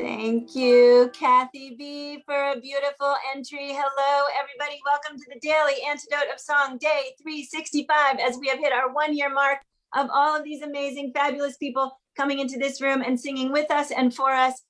Thank you, Kathy B, for a beautiful entry. Hello, everybody. Welcome to the Daily Antidote of Song, day 365, as we have hit our 1-year mark of all of these amazing, fabulous people coming into this room and singing with us and for us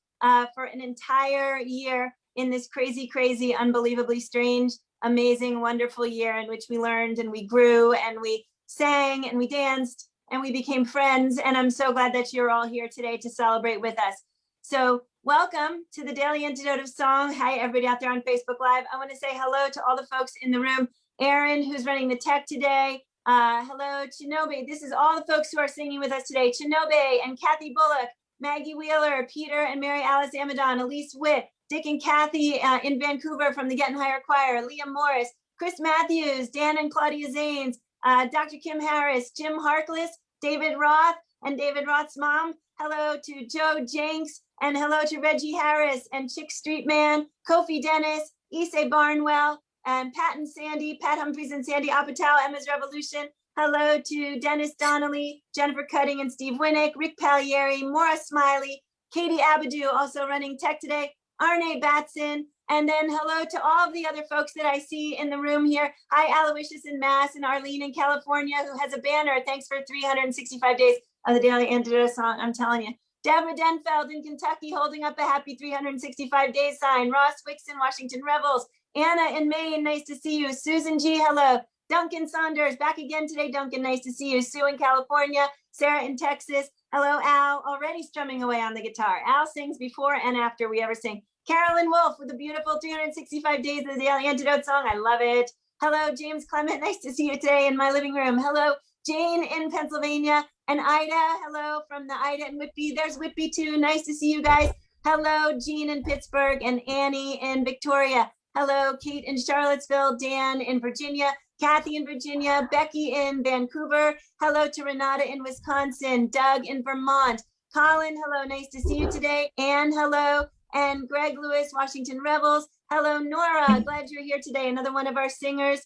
for an entire year in this crazy, crazy, unbelievably strange, amazing, wonderful year in which we learned and we grew and we sang and we danced and we became friends. And I'm so glad that you're all here today to celebrate with us. So welcome to the Daily Antidote of Song. Hi, everybody out there on Facebook Live. I want to say hello to all the folks in the room. Aaron, who's running the tech today. Hello, Chinobe. This is all the folks who are singing with us today. Chinobe and Kathy Bullock, Maggie Wheeler, Peter and Mary Alice Amadon, Elise Witt, Dick and Kathy in Vancouver from the Getting Higher Choir, Liam Morris, Chris Matthews, Dan and Claudia Zanes, Dr. Kim Harris, Jim Harkless, David Roth, and David Roth's mom. Hello to Joe Jenks, and hello to Reggie Harris and Chick Street Man, Kofi Dennis, Issei Barnwell, and Pat and Sandy, Pat Humphries and Sandy Apatow, Emma's Revolution. Hello to Dennis Donnelly, Jennifer Cutting and Steve Winnick, Rick Pagliari, Maura Smiley, Katie Abadou, also running tech today, Arne Batson, and then hello to all of the other folks that I see in the room here. Hi, Aloysius in Mass and Arlene in California, who has a banner. Thanks for 365 days of the Daily Antidote Song, I'm telling you. Deborah Denfeld in Kentucky holding up a happy 365 days sign. Ross Wicks in Washington Rebels. Anna in Maine, nice to see you. Susan G, hello. Duncan Saunders, back again today, Duncan, nice to see you. Sue in California, Sarah in Texas. Hello, Al, already strumming away on the guitar. Al sings before and after we ever sing. Carolyn Wolf with the beautiful 365 days of the Daily Antidote Song, I love it. Hello, James Clement, nice to see you today in my living room. Hello, Jane in Pennsylvania. And Ida, hello from the Ida and Whitby. There's Whitby too. Nice to see you guys. Hello, Jean in Pittsburgh and Annie in Victoria. Hello, Kate in Charlottesville, Dan in Virginia, Kathy in Virginia, Becky in Vancouver. Hello to Renata in Wisconsin, Doug in Vermont. Colin, hello, nice to see you today. Anne, hello. And Greg Lewis, Washington Rebels. Hello, Nora, glad you're here today. Another one of our singers.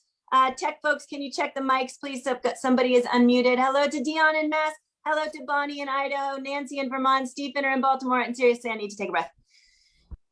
Tech folks, can you check the mics, please? Somebody is unmuted. Hello to Dion in Mass. Hello to Bonnie in Idaho, Nancy in Vermont, Steve Finner in Baltimore, and seriously, I need to take a breath.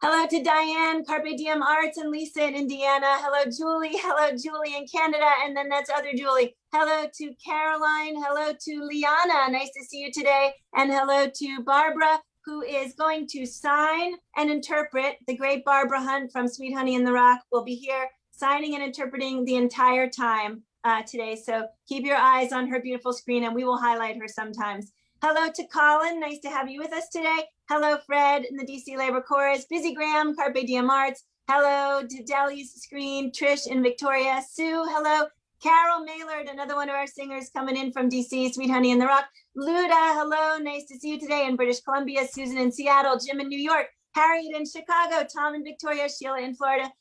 Hello to Diane, Carpe Diem Arts, and Lisa in Indiana. Hello, Julie. Hello, Julie in Canada, and then that's other Julie. Hello to Caroline. Hello to Liana. Nice to see you today. And hello to Barbara, who is going to sign and interpret. The great Barbara Hunt from Sweet Honey in the Rock will be here signing and interpreting the entire time today. So keep your eyes on her beautiful screen and we will highlight her sometimes. Hello to Colin, nice to have you with us today. Hello, Fred in the DC Labor Chorus, Busy Graham, Carpe Diem Arts. Hello to Deli's screen, Trish in Victoria. Sue, hello. Carol Maylard, another one of our singers coming in from DC, Sweet Honey in the Rock. Luda, hello, nice to see you today in British Columbia. Susan in Seattle, Jim in New York, Harriet in Chicago, Tom in Victoria, Sheila in Florida.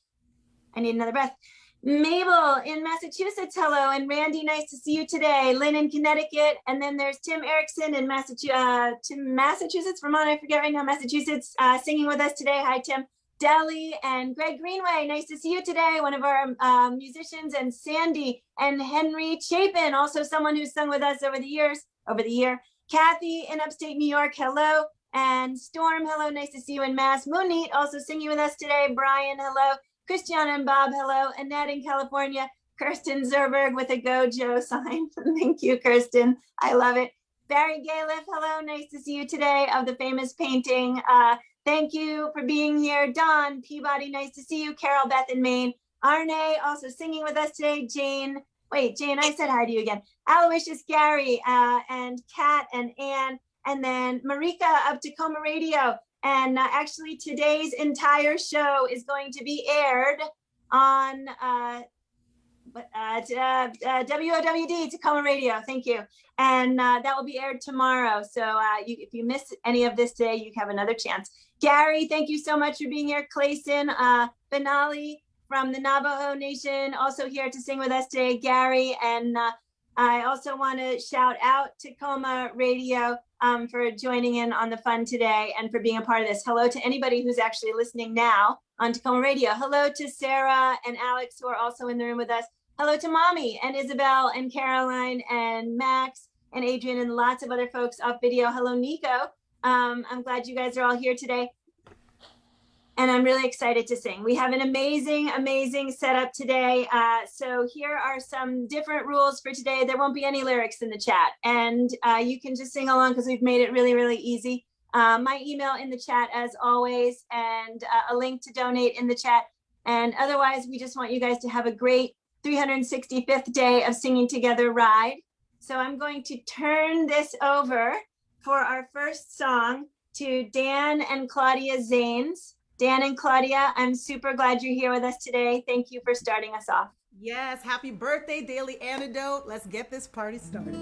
I need another breath. Mabel in Massachusetts, hello, and Randy, nice to see you today. Lynn in Connecticut, and then there's Tim Erickson in Massachusetts, Vermont, I forget right now, Massachusetts, singing with us today. Hi, Tim. Deli and Greg Greenway, nice to see you today, one of our musicians, and Sandy and Henry Chapin, also someone who's sung with us over the year. Kathy in upstate New York, hello. And Storm, hello, nice to see you in Mass. Moonit also singing with us today. Brian, hello. Christiana and Bob, hello. Annette in California. Kirsten Zerberg with a Go Joe sign. Thank you, Kirsten. I love it. Barry Galiff, hello. Nice to see you today of the famous painting. Thank you for being here. Don Peabody, nice to see you. Carol Beth in Maine. Arne also singing with us today. Jane, I said hi to you again. Aloysius Gary and Kat and Ann. And then Marika of Tacoma Radio. And actually today's entire show is going to be aired on WOWD, Tacoma Radio, thank you. And that will be aired tomorrow. So if you miss any of this today, you have another chance. Gary, thank you so much for being here. Clayson Benali from the Navajo Nation, also here to sing with us today, Gary. And I also want to shout out Tacoma Radio for joining in on the fun today and for being a part of this. Hello to anybody who's actually listening now on Tacoma Radio. Hello to Sarah and Alex, who are also in the room with us. Hello to Mommy and Isabel and Caroline and Max and Adrian and lots of other folks off video. Hello, Nico. I'm glad you guys are all here today. and I'm really excited to sing. We have an amazing setup today. So here are some different rules for today. There won't be any lyrics in the chat, and you can just sing along because we've made it really easy. My email in the chat as always, and a link to donate in the chat. And otherwise, we just want you guys to have a great 365th day of singing together ride. So I'm going to turn this over for our first song to Dan and Claudia Zanes. Dan and Claudia, I'm super glad you're here with us today. Thank you for starting us off. Yes, happy birthday, Daily Antidote. Let's get this party started.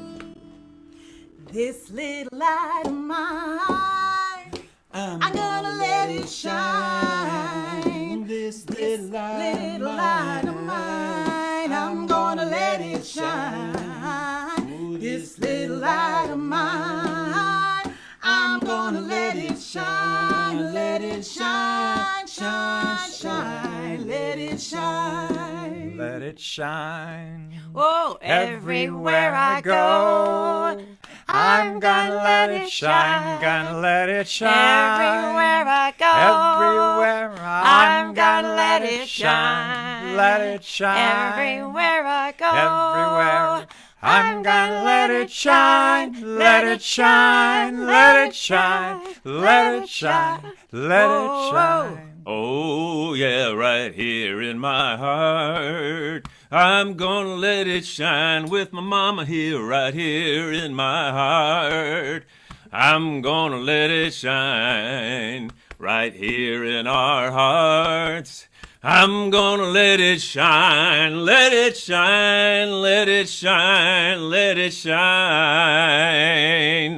This little light of mine, I'm gonna let it shine. This little light of mine, I'm gonna let it shine. This little light of mine, I'm gonna let it shine. Let it shine, shine, shine. Let it shine. Let it shine. Oh, everywhere I go, I'm gonna let it shine, gonna let it shine. Everywhere I go, Everywhere I'm gonna let it shine. let it shine. Everywhere I go, Everywhere I'm gonna let it shine, let it shine, let it shine, let it shine, let it shine. Oh, yeah, right here in my heart. I'm gonna let it shine with my mama here, right here in my heart. I'm gonna let it shine right here in our hearts. I'm gonna let it shine, let it shine, let it shine, let it shine.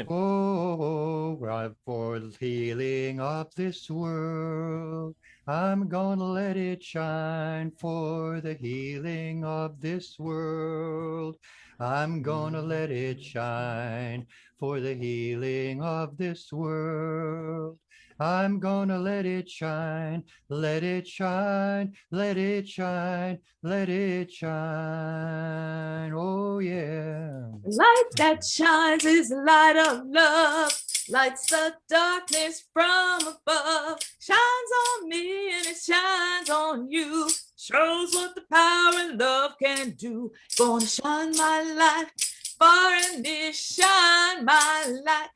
Oh, right for the healing of this world. I'm gonna let it shine for the healing of this world. I'm gonna let it shine for the healing of this world. I'm gonna let it shine, let it shine, let it shine, let it shine. Oh, yeah. Light that shines is the light of love, lights the darkness from above, shines on me and it shines on you, shows what the power and love can do. Gonna shine my light far and near, shine my light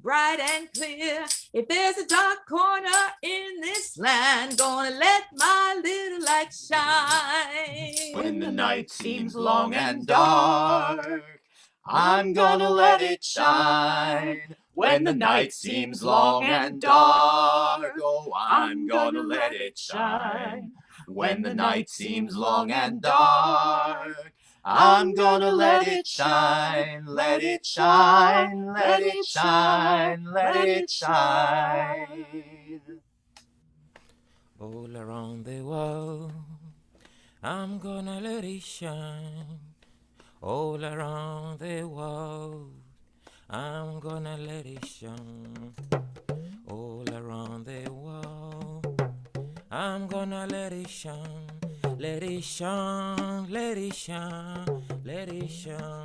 bright and clear. If there's a dark corner in this land, gonna let my little light shine. When the night seems long and dark, I'm gonna let it shine. When the night seems long and dark, oh, I'm gonna let it shine. When the night seems long and dark, I'm gonna let it shine, let it shine, let it shine, let it shine. All around the world, I'm gonna let it shine. All around the world, I'm gonna let it shine. All around the world, I'm gonna let it shine. Let it shine, let it shine, let it shine.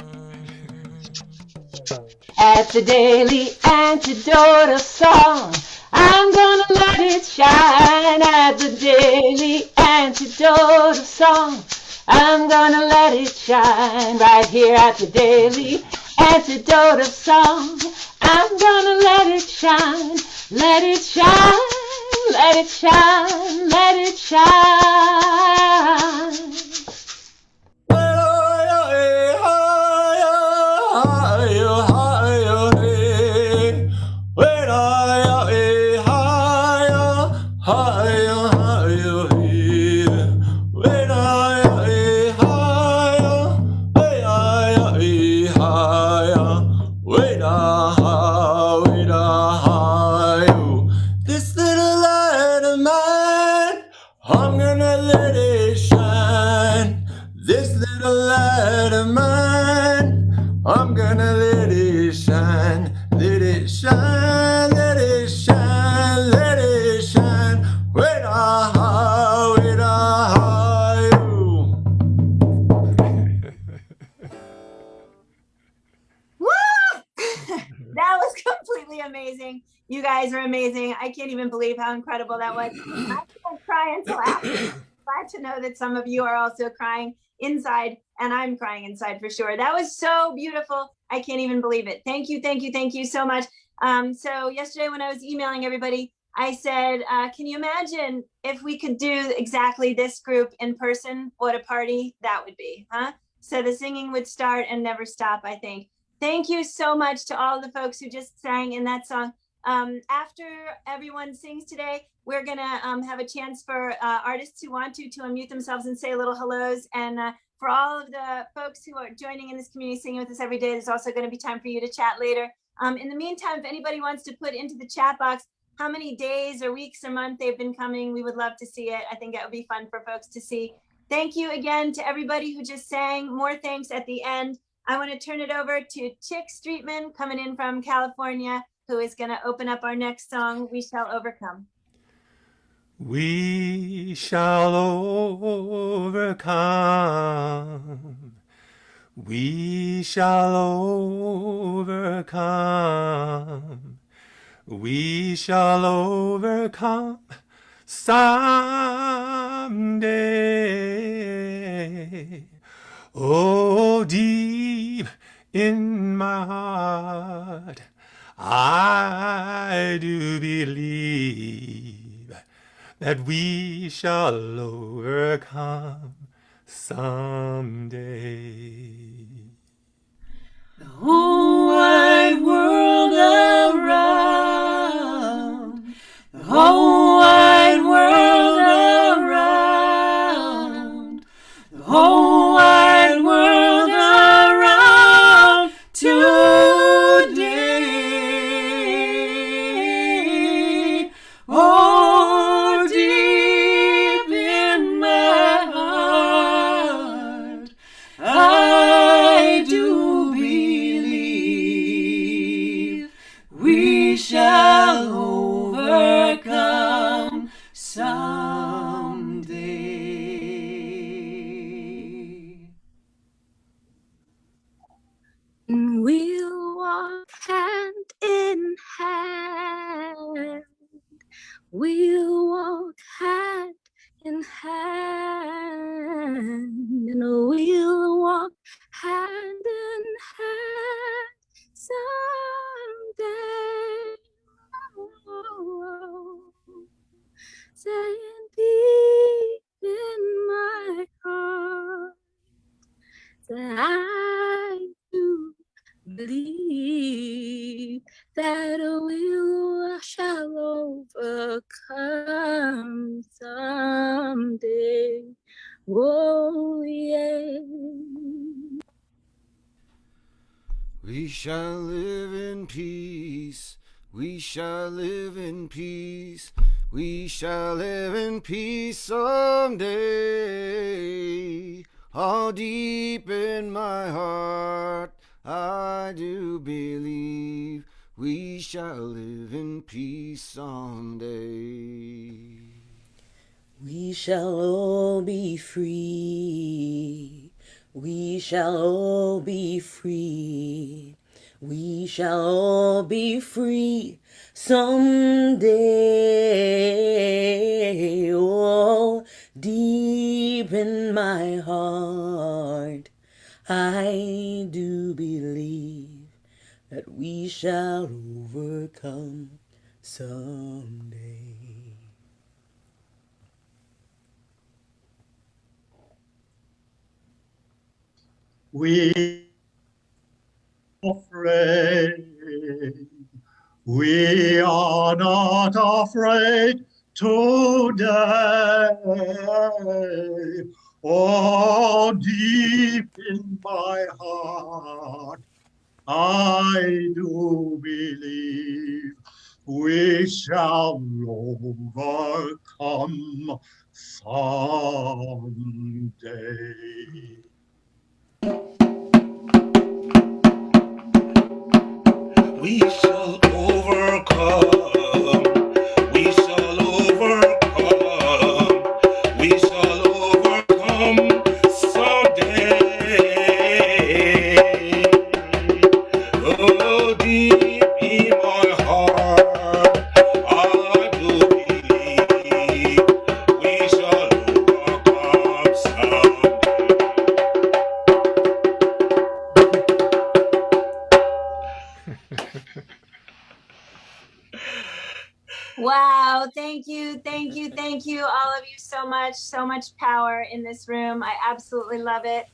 At the Daily Antidote of Song, I'm gonna let it shine. At the Daily Antidote of Song, I'm gonna let it shine. Right here at the Daily Antidote of Song, I'm gonna let it shine. Let it shine, let it shine, let it shine. This little light of mine, I'm gonna let it shine. This little light of mine, I'm gonna let it shine. Let it shine, let it shine, let it shine. Wait a wait a Woo! That was completely truly amazing. You guys are amazing. I can't even believe how incredible that was. I can't cry until after. Glad to know that some of you are also crying inside, and I'm crying inside for sure. That was so beautiful. I can't even believe it. Thank you, thank you, thank you so much. So yesterday when I was emailing everybody, I said, can you imagine if we could do exactly this group in person? What a party that would be, huh? So the singing would start and never stop, I think. Thank you so much to all the folks who just sang in that song. After everyone sings today, we're gonna have a chance for artists who want to unmute themselves and say a little hellos. And for all of the folks who are joining in this community singing with us every day, there's also gonna be time for you to chat later. In the meantime, if anybody wants to put into the chat box how many days or weeks or month they've been coming, we would love to see it. I think that would be fun for folks to see. Thank you again to everybody who just sang. More thanks at the end. I want to turn it over to Chick Streetman coming in from California, who is going to open up our next song, We Shall Overcome. We shall overcome. We shall overcome. We shall overcome someday. Oh, deep in my heart, I do believe that we shall overcome someday. The whole wide world around, the whole wide world around, the whole wide world around today. Oh, deep in my heart, I do believe we shall overcome someday. We'll walk hand in hand. We'll walk hand in hand, and we'll walk hand in hand someday. Saying deep in my heart that I do believe that we shall overcome someday. Oh, yeah. We shall live in peace. We shall live in peace. We shall live in peace someday. All deep in my heart, I do believe we shall live in peace someday. We shall all be free. We shall all be free. We shall all be free someday. Oh, deep in my heart, I do believe that we shall overcome someday. We afraid. We are not afraid today. Oh, deep in my heart, I do believe we shall overcome someday. We shall overcome. We shall overcome. We shall overcome someday. Oh, deep in my heart. Wow, thank you, thank you, thank you, all of you so much power in this room. I absolutely love it.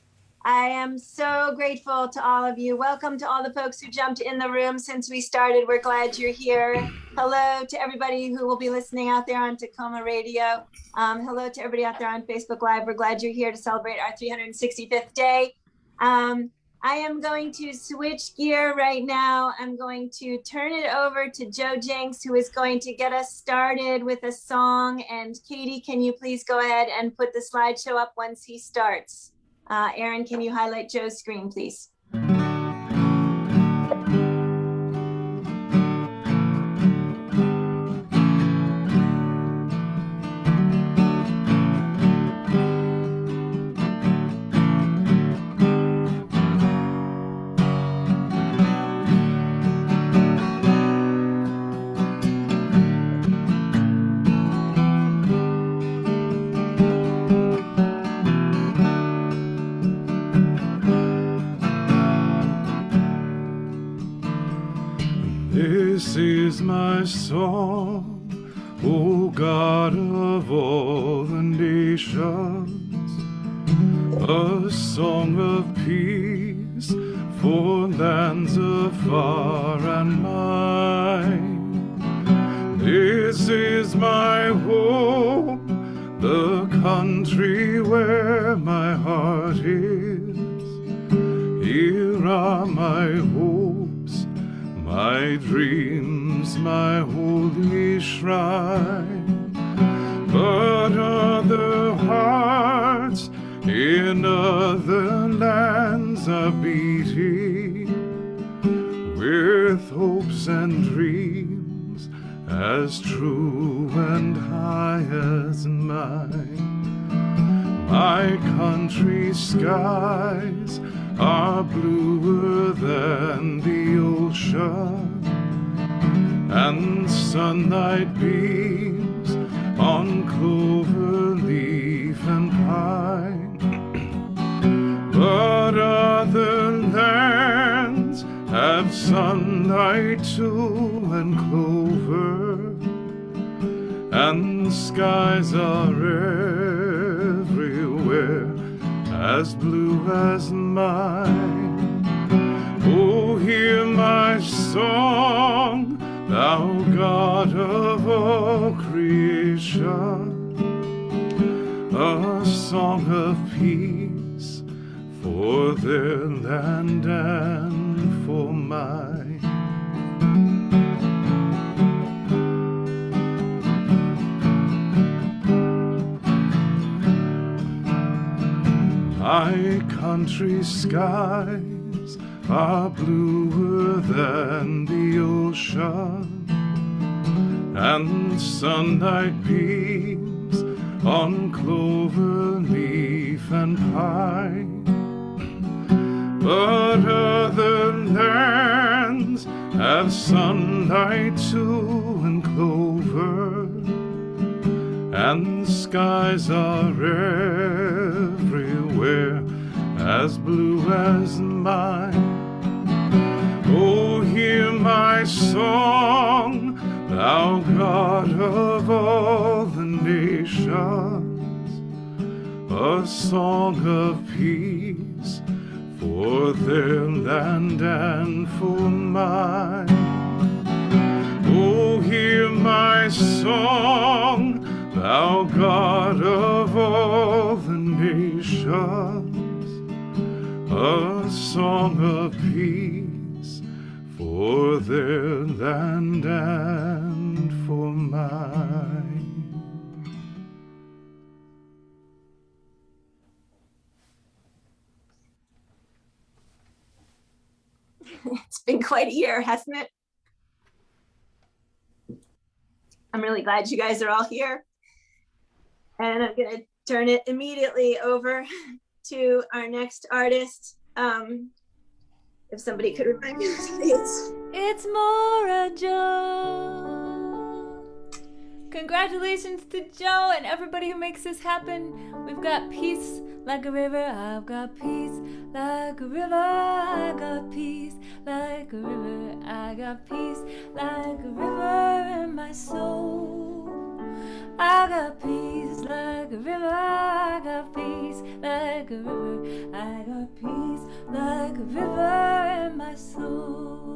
I am so grateful to all of you. Welcome to all the folks who jumped in the room since we started. We're glad you're here. Hello to everybody who will be listening out there on Tacoma Radio. Hello to everybody out there on Facebook Live. We're glad you're here to celebrate our 365th day. I am going to switch gear right now. I'm going to turn it over to Joe Jenks, who is going to get us started with a song. And Katie, can you please go ahead and put the slideshow up once he starts? Aaron, can you highlight Joe's screen, please? This is my song, O God of all the nations, a song of peace for lands afar and mine. This is my hope, the country where my heart is. Here are my hopes, my dreams, my holy shrine. But other hearts in other lands are beating with hopes and dreams as true and high as mine. My country's skies are bluer than the ocean, and sunlight beams on clover leaf and pine. But other lands have sunlight too and clover, and skies are everywhere as blue as mine. Oh, hear my song, thou God of all creation, a song of peace for their land and for mine. My country's skies are bluer than the ocean, and sunlight beams on clover leaf and pine. But other lands have sunlight too and clover, and skies are everywhere as blue as mine. Oh, hear my song, thou God of all the nations, a song of peace for their land and for mine. Oh, hear my song, thou God of all the nations, a song of peace for their land and for mine. It's been quite a year, hasn't it? I'm really glad you guys are all here. And I'm going to turn it immediately over to our next artist. If somebody could remind me, please. It's Maura Joe. Congratulations to Joe and everybody who makes this happen. We've got peace like a river. I've got peace like a river. I got peace like a river. I got peace like a river in my soul. like a river. I got peace like a river. I got peace like a river in my soul.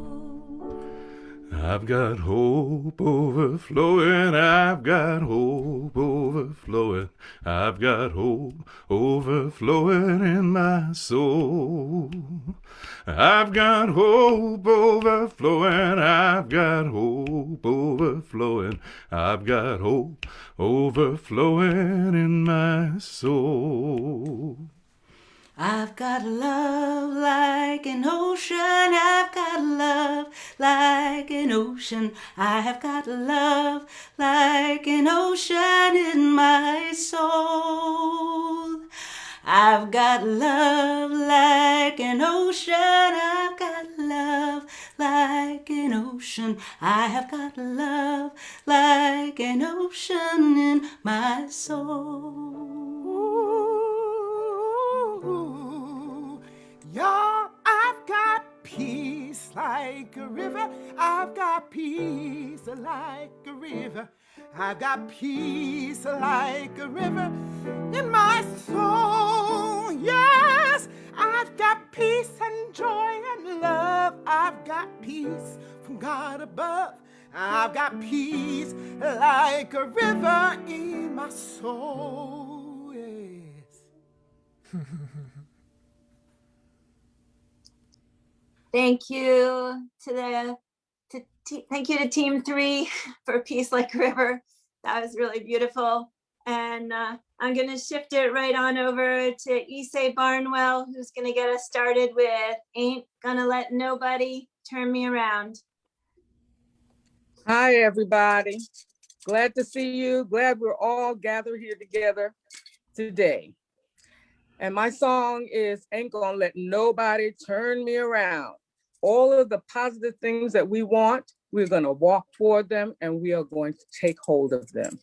I've got hope overflowing, I've got hope overflowing, I've got hope overflowing in my soul. I've got hope overflowing, I've got hope overflowing, I've got hope overflowing in my soul. I've got love like an ocean, I've got love like an ocean, I have got love like an ocean in my soul. I've got love like an ocean, I've got love like an ocean, I have got love like an ocean in my soul. Y'all, I've got peace like a river. I've got peace like a river. I've got peace like a river in my soul. Yes, I've got peace and joy and love. I've got peace from God above. I've got peace like a river in my soul. Yes. Thank you to thank you to Team 3 for Peace Like a River. That was really beautiful. And I'm going to shift it right on over to Issei Barnwell, who's going to get us started with Ain't Gonna Let Nobody Turn Me Around. Hi, everybody. Glad to see you. Glad we're all gathered here together today. And my song is Ain't Gonna Let Nobody Turn Me Around. All of the positive things that we want, we're gonna walk toward them and we are going to take hold of them.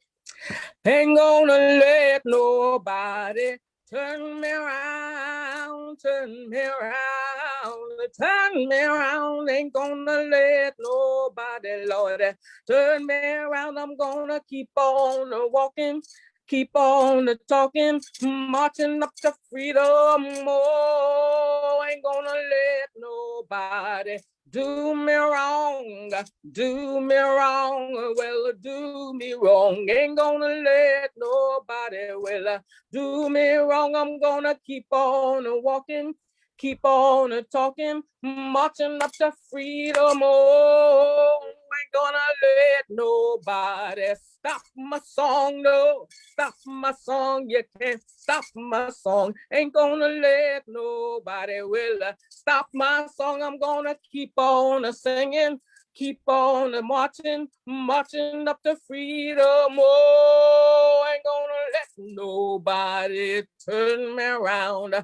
Ain't gonna let nobody turn me around, turn me around, turn me around. Ain't gonna let nobody, Lord, turn me around. I'm gonna keep on walking, keep on talking, marching up to freedom. Oh, ain't gonna let nobody do me wrong, do me wrong, well, do me wrong. Ain't gonna let nobody, well, do me wrong. I'm gonna keep on walking, keep on talking, marching up to freedom. Oh, ain't gonna let nobody stop my song, no, stop my song. You can't stop my song. Ain't gonna let nobody, will stop my song. I'm gonna keep on singing, keep on marching, marching up to freedom. Oh, ain't gonna let nobody turn me around.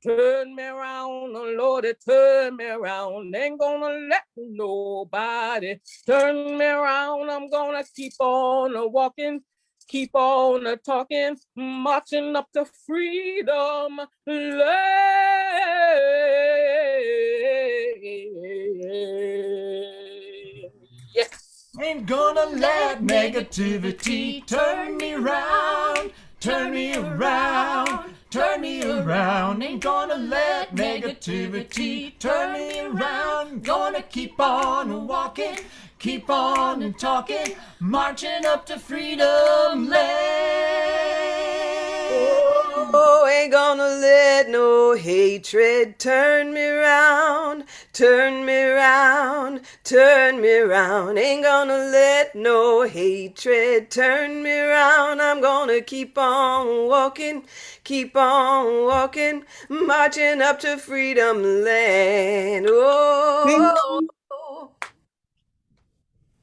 Turn me around, oh Lord, turn me around. Ain't gonna let nobody turn me around. I'm gonna keep on walking, keep on talking, marching up to freedom. Yes. Ain't gonna let negativity turn me around, turn me around, turn me around. Ain't gonna let negativity turn me around. Gonna keep on walking, keep on talking, marching up to freedom land. Oh, ain't gonna let no hatred turn me round, turn me round, turn me round. Ain't gonna let no hatred turn me round. I'm gonna keep on walking, marching up to freedom land. Oh,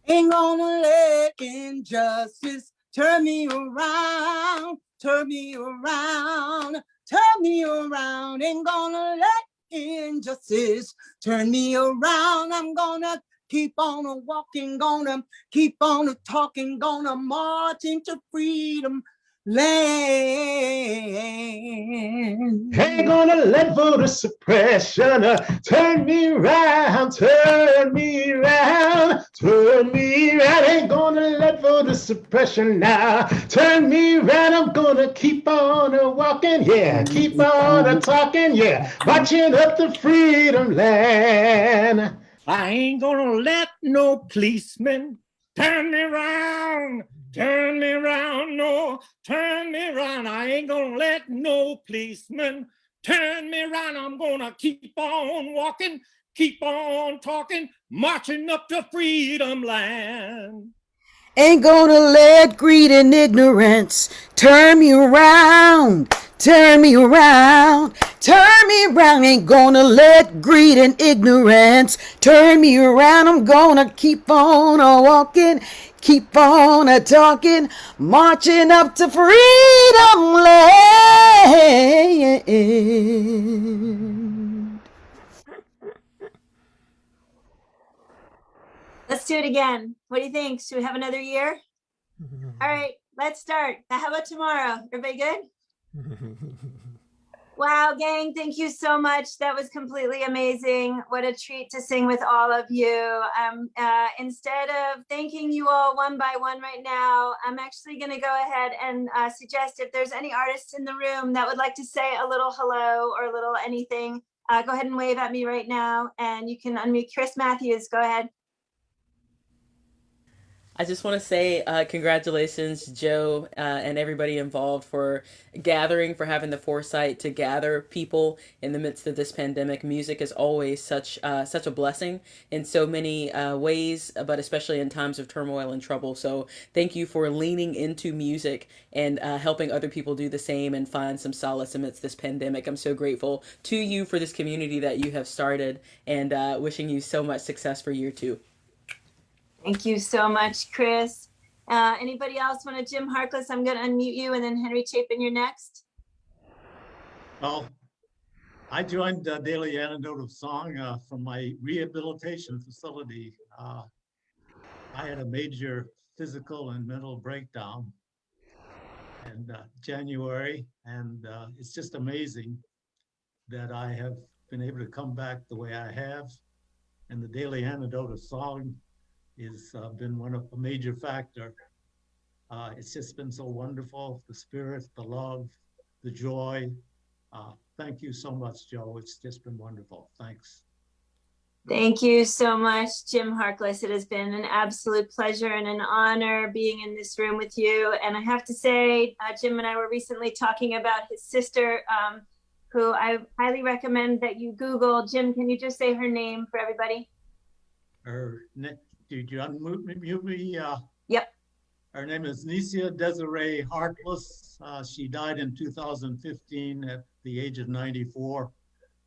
ain't gonna let injustice turn me around, turn me around, turn me around. Ain't gonna let injustice turn me around. I'm gonna keep on walking, gonna keep on talking, gonna march into freedom land. Ain't gonna let voter suppression turn me round, turn me round, turn me round. Ain't gonna let voter suppression now. Turn me around, I'm gonna keep on walking, yeah. Keep on talking, yeah. Marching up the freedom land. I ain't gonna let no policeman turn me around, no, turn me around. I ain't gonna let no policeman turn me around. I'm gonna keep on walking, keep on talking, marching up to freedom land. Ain't gonna let greed and ignorance turn me around, turn me around, turn me around. Ain't gonna let greed and ignorance turn me around. I'm gonna keep on walking, keep on talking, marching up to freedom land. Let's do it again. What do you think? Should we have another year? All right, let's start. How about tomorrow? Everybody good? Wow, gang, thank you so much. That was completely amazing. What a treat to sing with all of you. Instead of thanking you all one by one right now, I'm actually going to go ahead and suggest if there's any artists in the room that would like to say a little hello or a little anything, go ahead and wave at me right now. And you can unmute. Chris Matthews, go ahead. I just want to say congratulations, Joe, and everybody involved for gathering, for having the foresight to gather people in the midst of this pandemic. Music is always such a blessing in so many ways, but especially in times of turmoil and trouble. So thank you for leaning into music and helping other people do the same and find some solace amidst this pandemic. I'm so grateful to you for this community that you have started, and wishing you so much success for year 2. Thank you so much, Chris. Anybody else want to? Jim Harkless, I'm going to unmute you, and then Henry Chapin, you're next. Well, I joined Daily Antidote of Song from my rehabilitation facility. I had a major physical and mental breakdown in January, and it's just amazing that I have been able to come back the way I have. And the Daily Antidote of Song has been a major factor. It's just been so wonderful, the spirit, the love, the joy. Thank you so much, Joe. It's just been wonderful. Thanks. Thank you so much, Jim Harkless. It has been an absolute pleasure and an honor being in this room with you. And I have to say, Jim and I were recently talking about his sister, who I highly recommend that you Google. Jim, can you just say her name for everybody? Did you unmute me? Yep. Her name is Necia Desiree Harkless. She died in 2015 at the age of 94.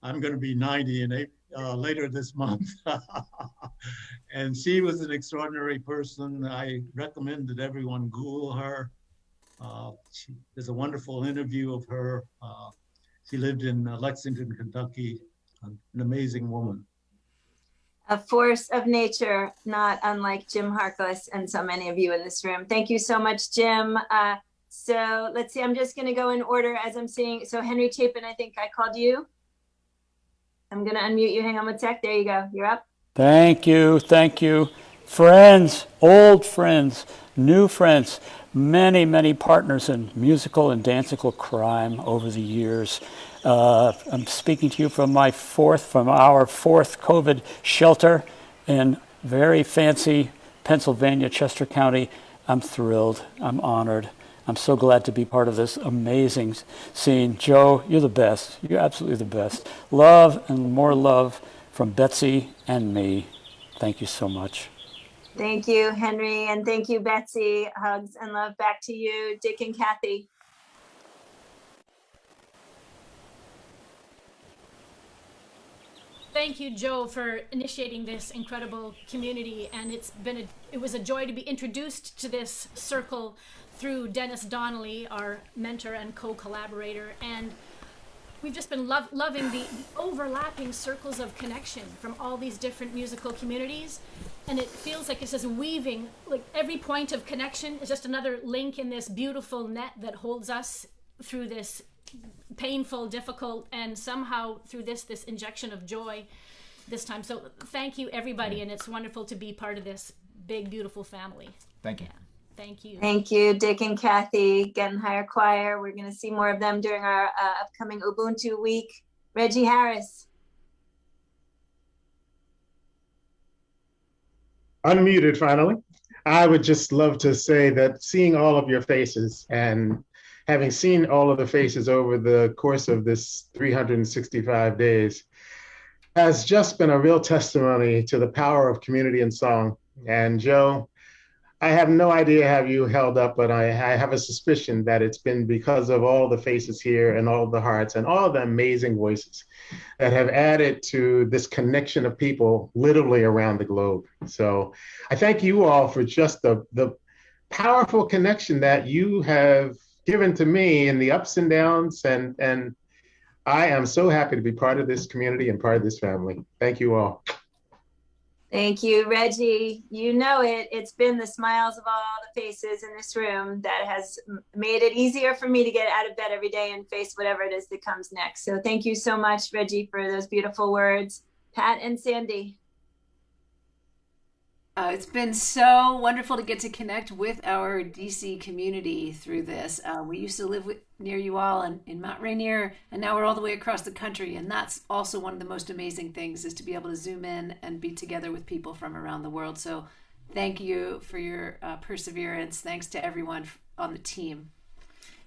I'm going to be 90 later this month. And she was an extraordinary person. I recommend that everyone Google her. There's a wonderful interview of her. She lived in Lexington, Kentucky, an amazing woman. A force of nature, not unlike Jim Harkless and so many of you in this room. Thank you so much, Jim. So let's see, I'm just going to go in order as I'm seeing. So Henry Chapin, I think I called you. I'm going to unmute you. Hang on one sec. There you go. You're up. Thank you. Thank you. Friends, old friends, new friends, many, many partners in musical and dancical crime over the years. I'm speaking to you from our fourth COVID shelter in very fancy Pennsylvania, Chester County. I'm thrilled. I'm honored. I'm so glad to be part of this amazing scene. Joe, you're the best. You're absolutely the best. Love and more love from Betsy and me. Thank you so much. Thank you, Henry, and thank you, Betsy. Hugs and love back to you, Dick and Kathy. Thank you, Joe, for initiating this incredible community, and it was a joy to be introduced to this circle through Dennis Donnelly, our mentor and co-collaborator, and we've just been loving the overlapping circles of connection from all these different musical communities, and it feels like it's just weaving, like every point of connection is just another link in this beautiful net that holds us through this painful, difficult, and somehow through this injection of joy this time. So thank you, everybody, and it's wonderful to be part of this big, beautiful family. Thank you. Yeah. Thank you. Thank you, Dick and Kathy, Getting Higher Choir. We're going to see more of them during our upcoming Ubuntu week. Reggie Harris. Unmuted finally. I would just love to say that seeing all of your faces and having seen all of the faces over the course of this 365 days has just been a real testimony to the power of community and song. And Joe, I have no idea how you held up, but I have a suspicion that it's been because of all the faces here and all the hearts and all the amazing voices that have added to this connection of people literally around the globe. So I thank you all for just the powerful connection that you have given to me in the ups and downs. And I am so happy to be part of this community and part of this family. Thank you all. Thank you, Reggie. You know it. It's been the smiles of all the faces in this room that has made it easier for me to get out of bed every day and face whatever it is that comes next. So thank you so much, Reggie, for those beautiful words. Pat and Sandy. It's been so wonderful to get to connect with our DC community through this. We used to live near you all in Mount Rainier, and now we're all the way across the country. And that's also one of the most amazing things, is to be able to zoom in and be together with people from around the world. So thank you for your perseverance. Thanks to everyone on the team.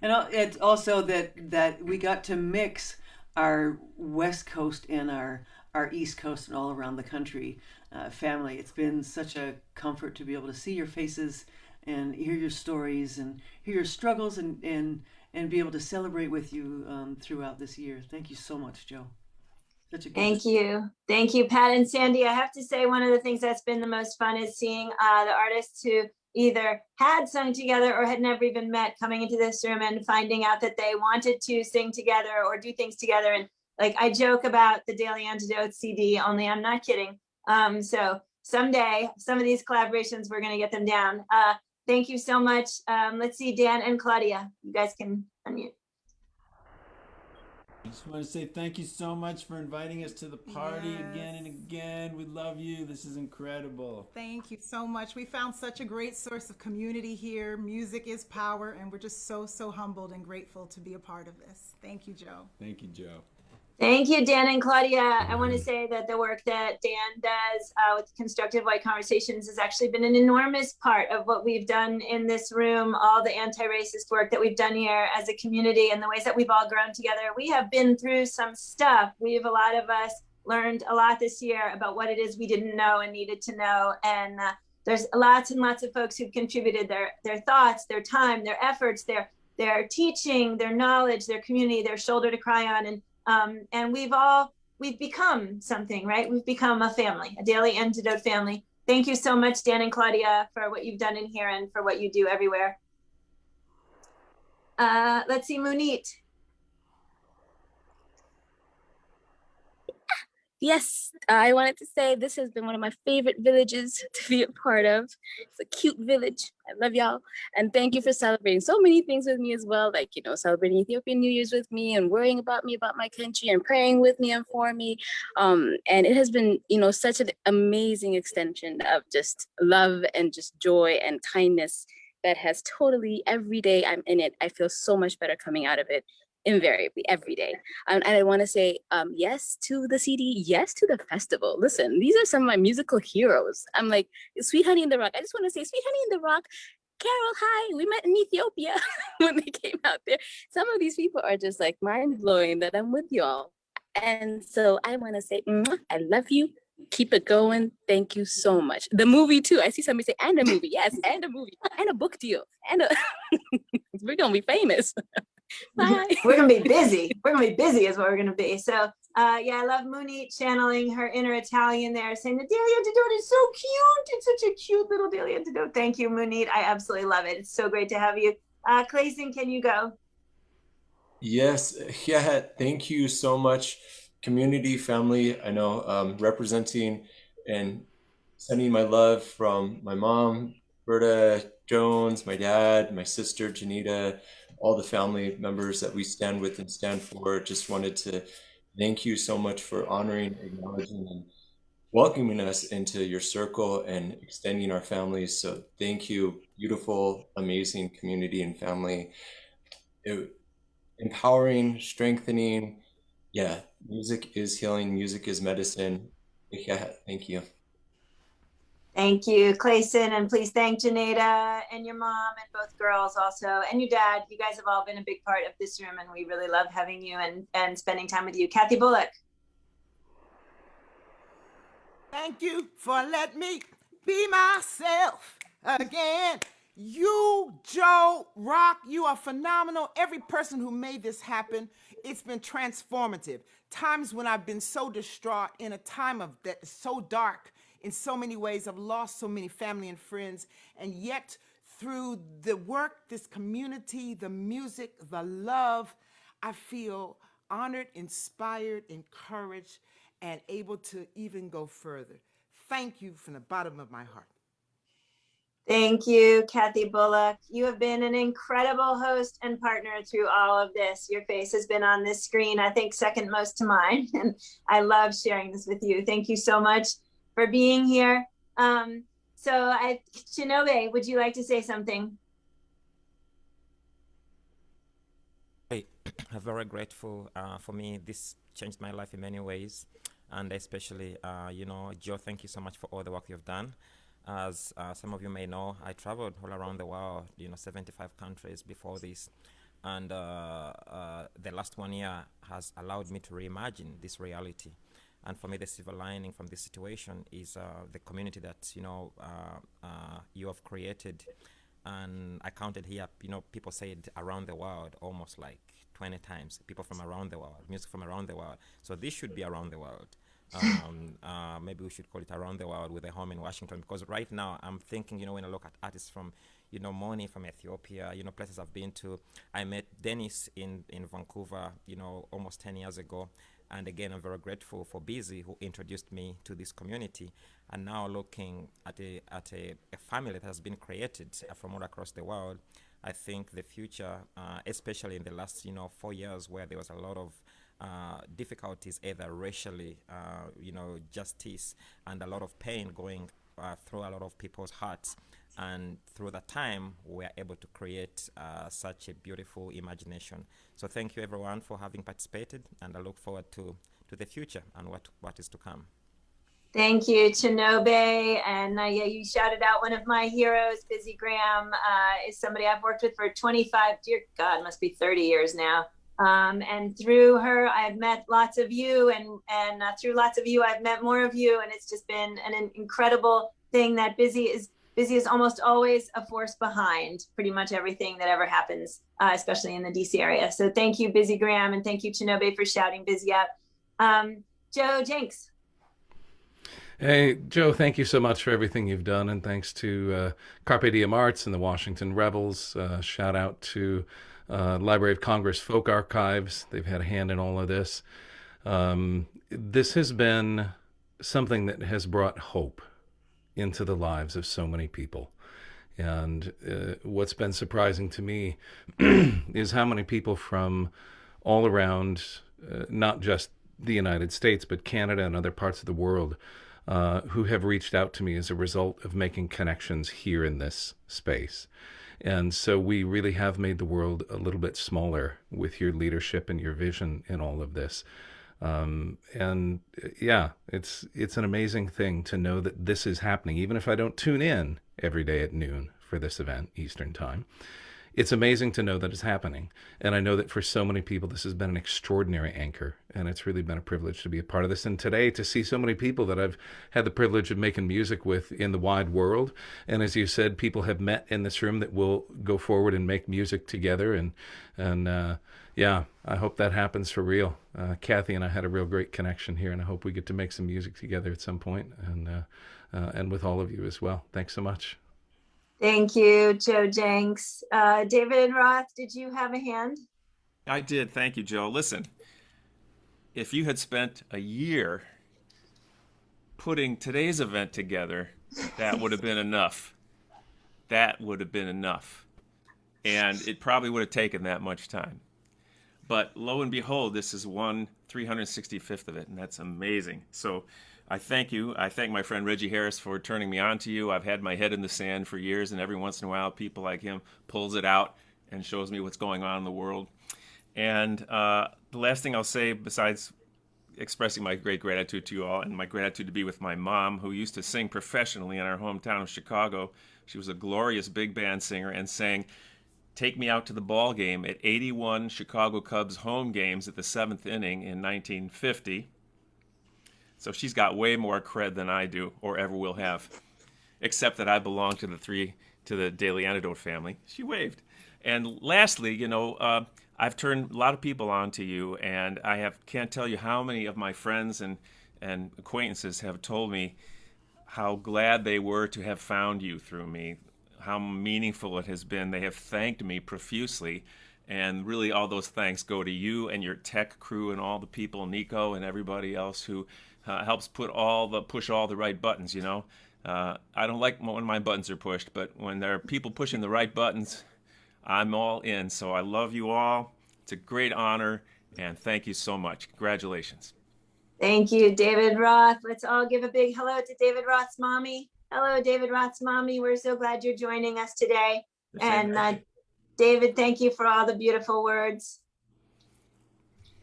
And it's also that we got to mix our West Coast and our East Coast and all around the country family. It's been such a comfort to be able to see your faces and hear your stories and hear your struggles and be able to celebrate with you throughout this year. Thank you so much, Joe. Such a gift. Thank you. Thank you, Pat and Sandy. I have to say, one of the things that's been the most fun is seeing the artists who either had sung together or had never even met coming into this room and finding out that they wanted to sing together or do things together. And like, I joke about the Daily Antidote CD, only I'm not kidding. So someday, some of these collaborations, we're going to get them down. Thank you so much. Let's see, Dan and Claudia, you guys can unmute. I just want to say thank you so much for inviting us to the party again and again. We love you. This is incredible. Thank you so much. We found such a great source of community here. Music is power, and we're just so humbled and grateful to be a part of this. Thank you, Joe. Thank you, Joe. Thank you, Dan and Claudia. I want to say that the work that Dan does with Constructive White Conversations has actually been an enormous part of what we've done in this room, all the anti-racist work that we've done here as a community and the ways that we've all grown together. We have been through some stuff. A lot of us learned a lot this year about what it is we didn't know and needed to know. And there's lots and lots of folks who've contributed their thoughts, their time, their efforts, their teaching, their knowledge, their community, their shoulder to cry on. And we've become something, right? We've become a family, a Daily Antidote family. Thank you so much, Dan and Claudia, for what you've done in here and for what you do everywhere. Let's see, Munit. Yes, I wanted to say this has been one of my favorite villages to be a part of. It's a cute village. I love y'all. And thank you for celebrating so many things with me as well. Like, celebrating Ethiopian New Year's with me and worrying about me, about my country and praying with me and for me. And it has been, such an amazing extension of just love and just joy and kindness that has totally, every day I'm in it, I feel so much better coming out of it. Invariably every day. And I want to say yes to the CD, yes to the festival. Listen, these are some of my musical heroes. I'm like, Sweet Honey in the Rock. I just want to say, Sweet Honey in the Rock, Carol, hi, we met in Ethiopia when they came out there. Some of these people are just like mind-blowing that I'm with y'all. And so I want to say, I love you. Keep it going. Thank you so much. The movie too. I see somebody say, and a movie. Yes, and a movie. And a book deal. And we're going to be famous. Bye. We're gonna be busy. We're gonna be busy is what we're gonna be. So I love Mooney channeling her inner Italian there, saying the Daily Antidote is so cute. It's such a cute little Daily Antidote. Thank you, Mooney. I absolutely love it. It's so great to have you. Clayson, can you go? Yes, yeah, thank you so much, community, family. I know representing and sending my love from my mom, Berta Jones, my dad, my sister, Janita, all the family members that we stand with and stand for. Just wanted to thank you so much for honoring, acknowledging, and welcoming us into your circle and extending our families. So thank you, beautiful, amazing community and family. Empowering, strengthening. Yeah, music is healing, music is medicine. Yeah, thank you. Thank you, Clayson, and please thank Janeda and your mom and both girls also, and your dad. You guys have all been a big part of this room, and we really love having you and spending time with you. Kathy Bullock. Thank you for letting me be myself again. You, Joe, Rock, you are phenomenal. Every person who made this happen, it's been transformative. Times when I've been so distraught in a time of that is so dark in so many ways. I've lost so many family and friends, and yet through the work, this community, the music, the love, I feel honored, inspired, encouraged, and able to even go further. Thank you from the bottom of my heart. Thank you, Kathy Bullock. You have been an incredible host and partner through all of this. Your face has been on this screen, I think second most to mine. And I love sharing this with you. Thank you so much for being here. Shinobe, would you like to say something? I'm very grateful. For me, this changed my life in many ways. And especially, Joe, thank you so much for all the work you've done. As some of you may know, I traveled all around the world, 75 countries before this. And the last 1 year has allowed me to reimagine this reality. And for me, the silver lining from this situation is the community that, you have created. And I counted here, people say it around the world, almost like 20 times, people from around the world, music from around the world. So this should be around the world. Maybe we should call it around the world with a home in Washington, because right now I'm thinking, when I look at artists from, Moni from Ethiopia, places I've been to. I met Dennis in Vancouver, almost 10 years ago. And again, I'm very grateful for Busy, who introduced me to this community. And now looking at a family that has been created from all across the world, I think the future, especially in the last, 4 years, where there was a lot of difficulties, either racially, justice, and a lot of pain going through a lot of people's hearts. And through that time, we are able to create such a beautiful imagination. So thank you, everyone, for having participated, and I look forward to the future and what is to come. Thank you, Chinobe. And you shouted out one of my heroes. Busy Graham is somebody I've worked with for 25, dear God, must be 30 years now. And through her, I've met lots of you, and through lots of you, I've met more of you. And it's just been an incredible thing that Busy is almost always a force behind pretty much everything that ever happens, especially in the DC area. So thank you, Busy Graham, and thank you, Chinobe, for shouting Busy out. Joe Jenks. Hey, Joe, thank you so much for everything you've done, and thanks to Carpe Diem Arts and the Washington Rebels. Shout out to Library of Congress Folk Archives. They've had a hand in all of this. This has been something that has brought hope into the lives of so many people. And what's been surprising to me is how many people from all around, not just the United States, but Canada and other parts of the world, who have reached out to me as a result of making connections here in this space. And so we really have made the world a little bit smaller with your leadership and your vision in all of this. And yeah, it's an amazing thing to know that this is happening, even if I don't tune in every day at noon for this event, Eastern Time. It's amazing to know that it's happening. And I know that for so many people, this has been an extraordinary anchor. And it's really been a privilege to be a part of this. And today, to see so many people that I've had the privilege of making music with in the wide world. And as you said, people have met in this room that will go forward and make music together. And yeah, I hope that happens for real. Kathy and I had a real great connection here, and I hope we get to make some music together at some point, and with all of you as well. Thanks so much. Thank you, Joe Jenks. David Roth, did you have a hand? I did. Thank you, Joe. Listen, if you had spent a year putting today's event together, that would have been enough. That would have been enough. And it probably would have taken that much time. But lo and behold, this is 1/365th of it, and that's amazing. So I thank you. I thank my friend Reggie Harris for turning me on to you. I've had my head in the sand for years, and every once in a while, people like him pulls it out and shows me what's going on in the world. And the last thing I'll say, besides expressing my great gratitude to you all and my gratitude to be with my mom, who used to sing professionally in our hometown of Chicago. She was a glorious big band singer and sang "Take Me Out to the Ball Game" at 81 Chicago Cubs home games at the 7th inning in 1950. So she's got way more cred than I do or ever will have, except that I belong to the Daily Antidote family. She waved. And lastly, I've turned a lot of people on to you, and can't tell you how many of my friends and acquaintances have told me how glad they were to have found you through me, how meaningful it has been. They have thanked me profusely, and really all those thanks go to you and your tech crew and all the people, Nico and everybody else who helps push all the right buttons. I don't like when my buttons are pushed, but when there are people pushing the right buttons, I'm all in. So I love you all. It's a great honor, and thank you so much. Congratulations. Thank you, David Roth. Let's all give a big hello to David Roth's mommy. Hello, David Roth's mommy. We're so glad you're joining us today. And David, thank you for all the beautiful words.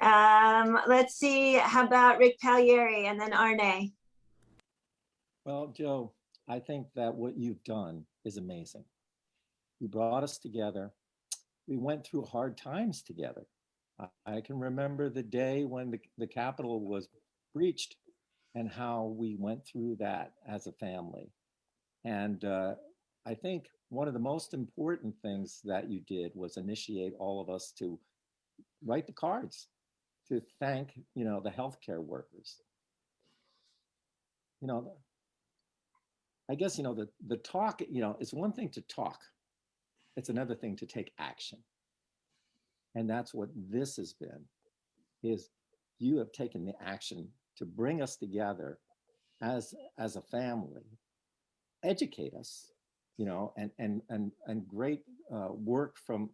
Let's see, how about Rick Pagliari and then Arne? Well, Joe, I think that what you've done is amazing. You brought us together. We went through hard times together. I can remember the day when the Capitol was breached and how we went through that as a family. And I think one of the most important things that you did was initiate all of us to write the cards, to thank, the healthcare workers. I guess, the talk, it's one thing to talk. It's another thing to take action. And that's what this has been, is you have taken the action to bring us together as a family, educate us, and great work from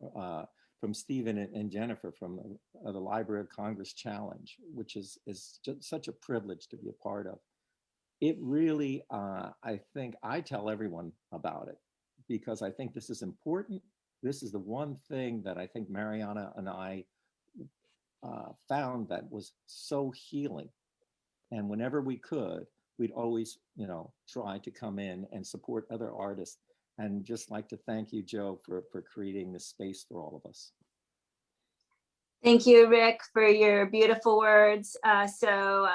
Stephen and Jennifer from the Library of Congress Challenge, which is just such a privilege to be a part of. It really, I think I tell everyone about it because I think this is important. This is the one thing that I think Mariana and I found that was so healing. And whenever we could, we'd always, try to come in and support other artists. And just like to thank you, Joe, for creating this space for all of us. Thank you, Rick, for your beautiful words.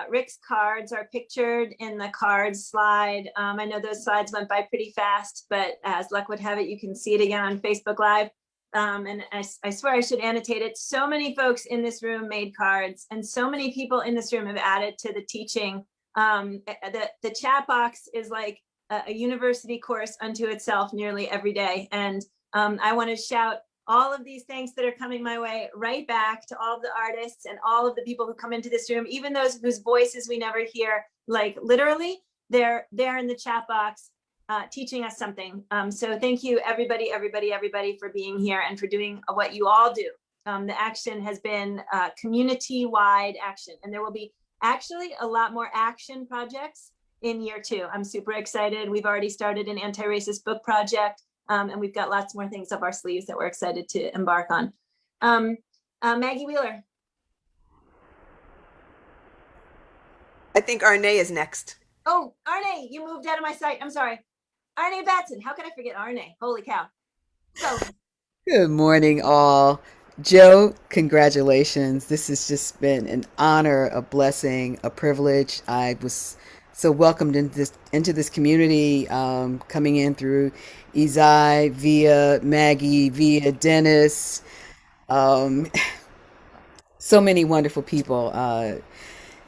Rick's cards are pictured in the cards slide. I know those slides went by pretty fast, but as luck would have it, you can see it again on Facebook Live. And I swear I should annotate it. So many folks in this room made cards, and so many people in this room have added to the teaching. The chat box is like a university course unto itself nearly every day. And I want to shout all of these thanks that are coming my way right back to all of the artists and all of the people who come into this room, even those whose voices we never hear, like literally they're in the chat box teaching us something. So thank you, everybody for being here and for doing what you all do. The action has been community-wide action, and there will be actually a lot more action projects in year 2. I'm super excited. We've already started an anti-racist book project. And we've got lots more things up our sleeves that we're excited to embark on. Maggie Wheeler. I think Arne is next. Oh, Arne, you moved out of my sight. I'm sorry. Arne Batson. How could I forget Arne? Holy cow. Go. Good morning, all. Joe, congratulations. This has just been an honor, a blessing, a privilege. I was so welcomed into this community, coming in through Izai, via Maggie, via Dennis, so many wonderful people.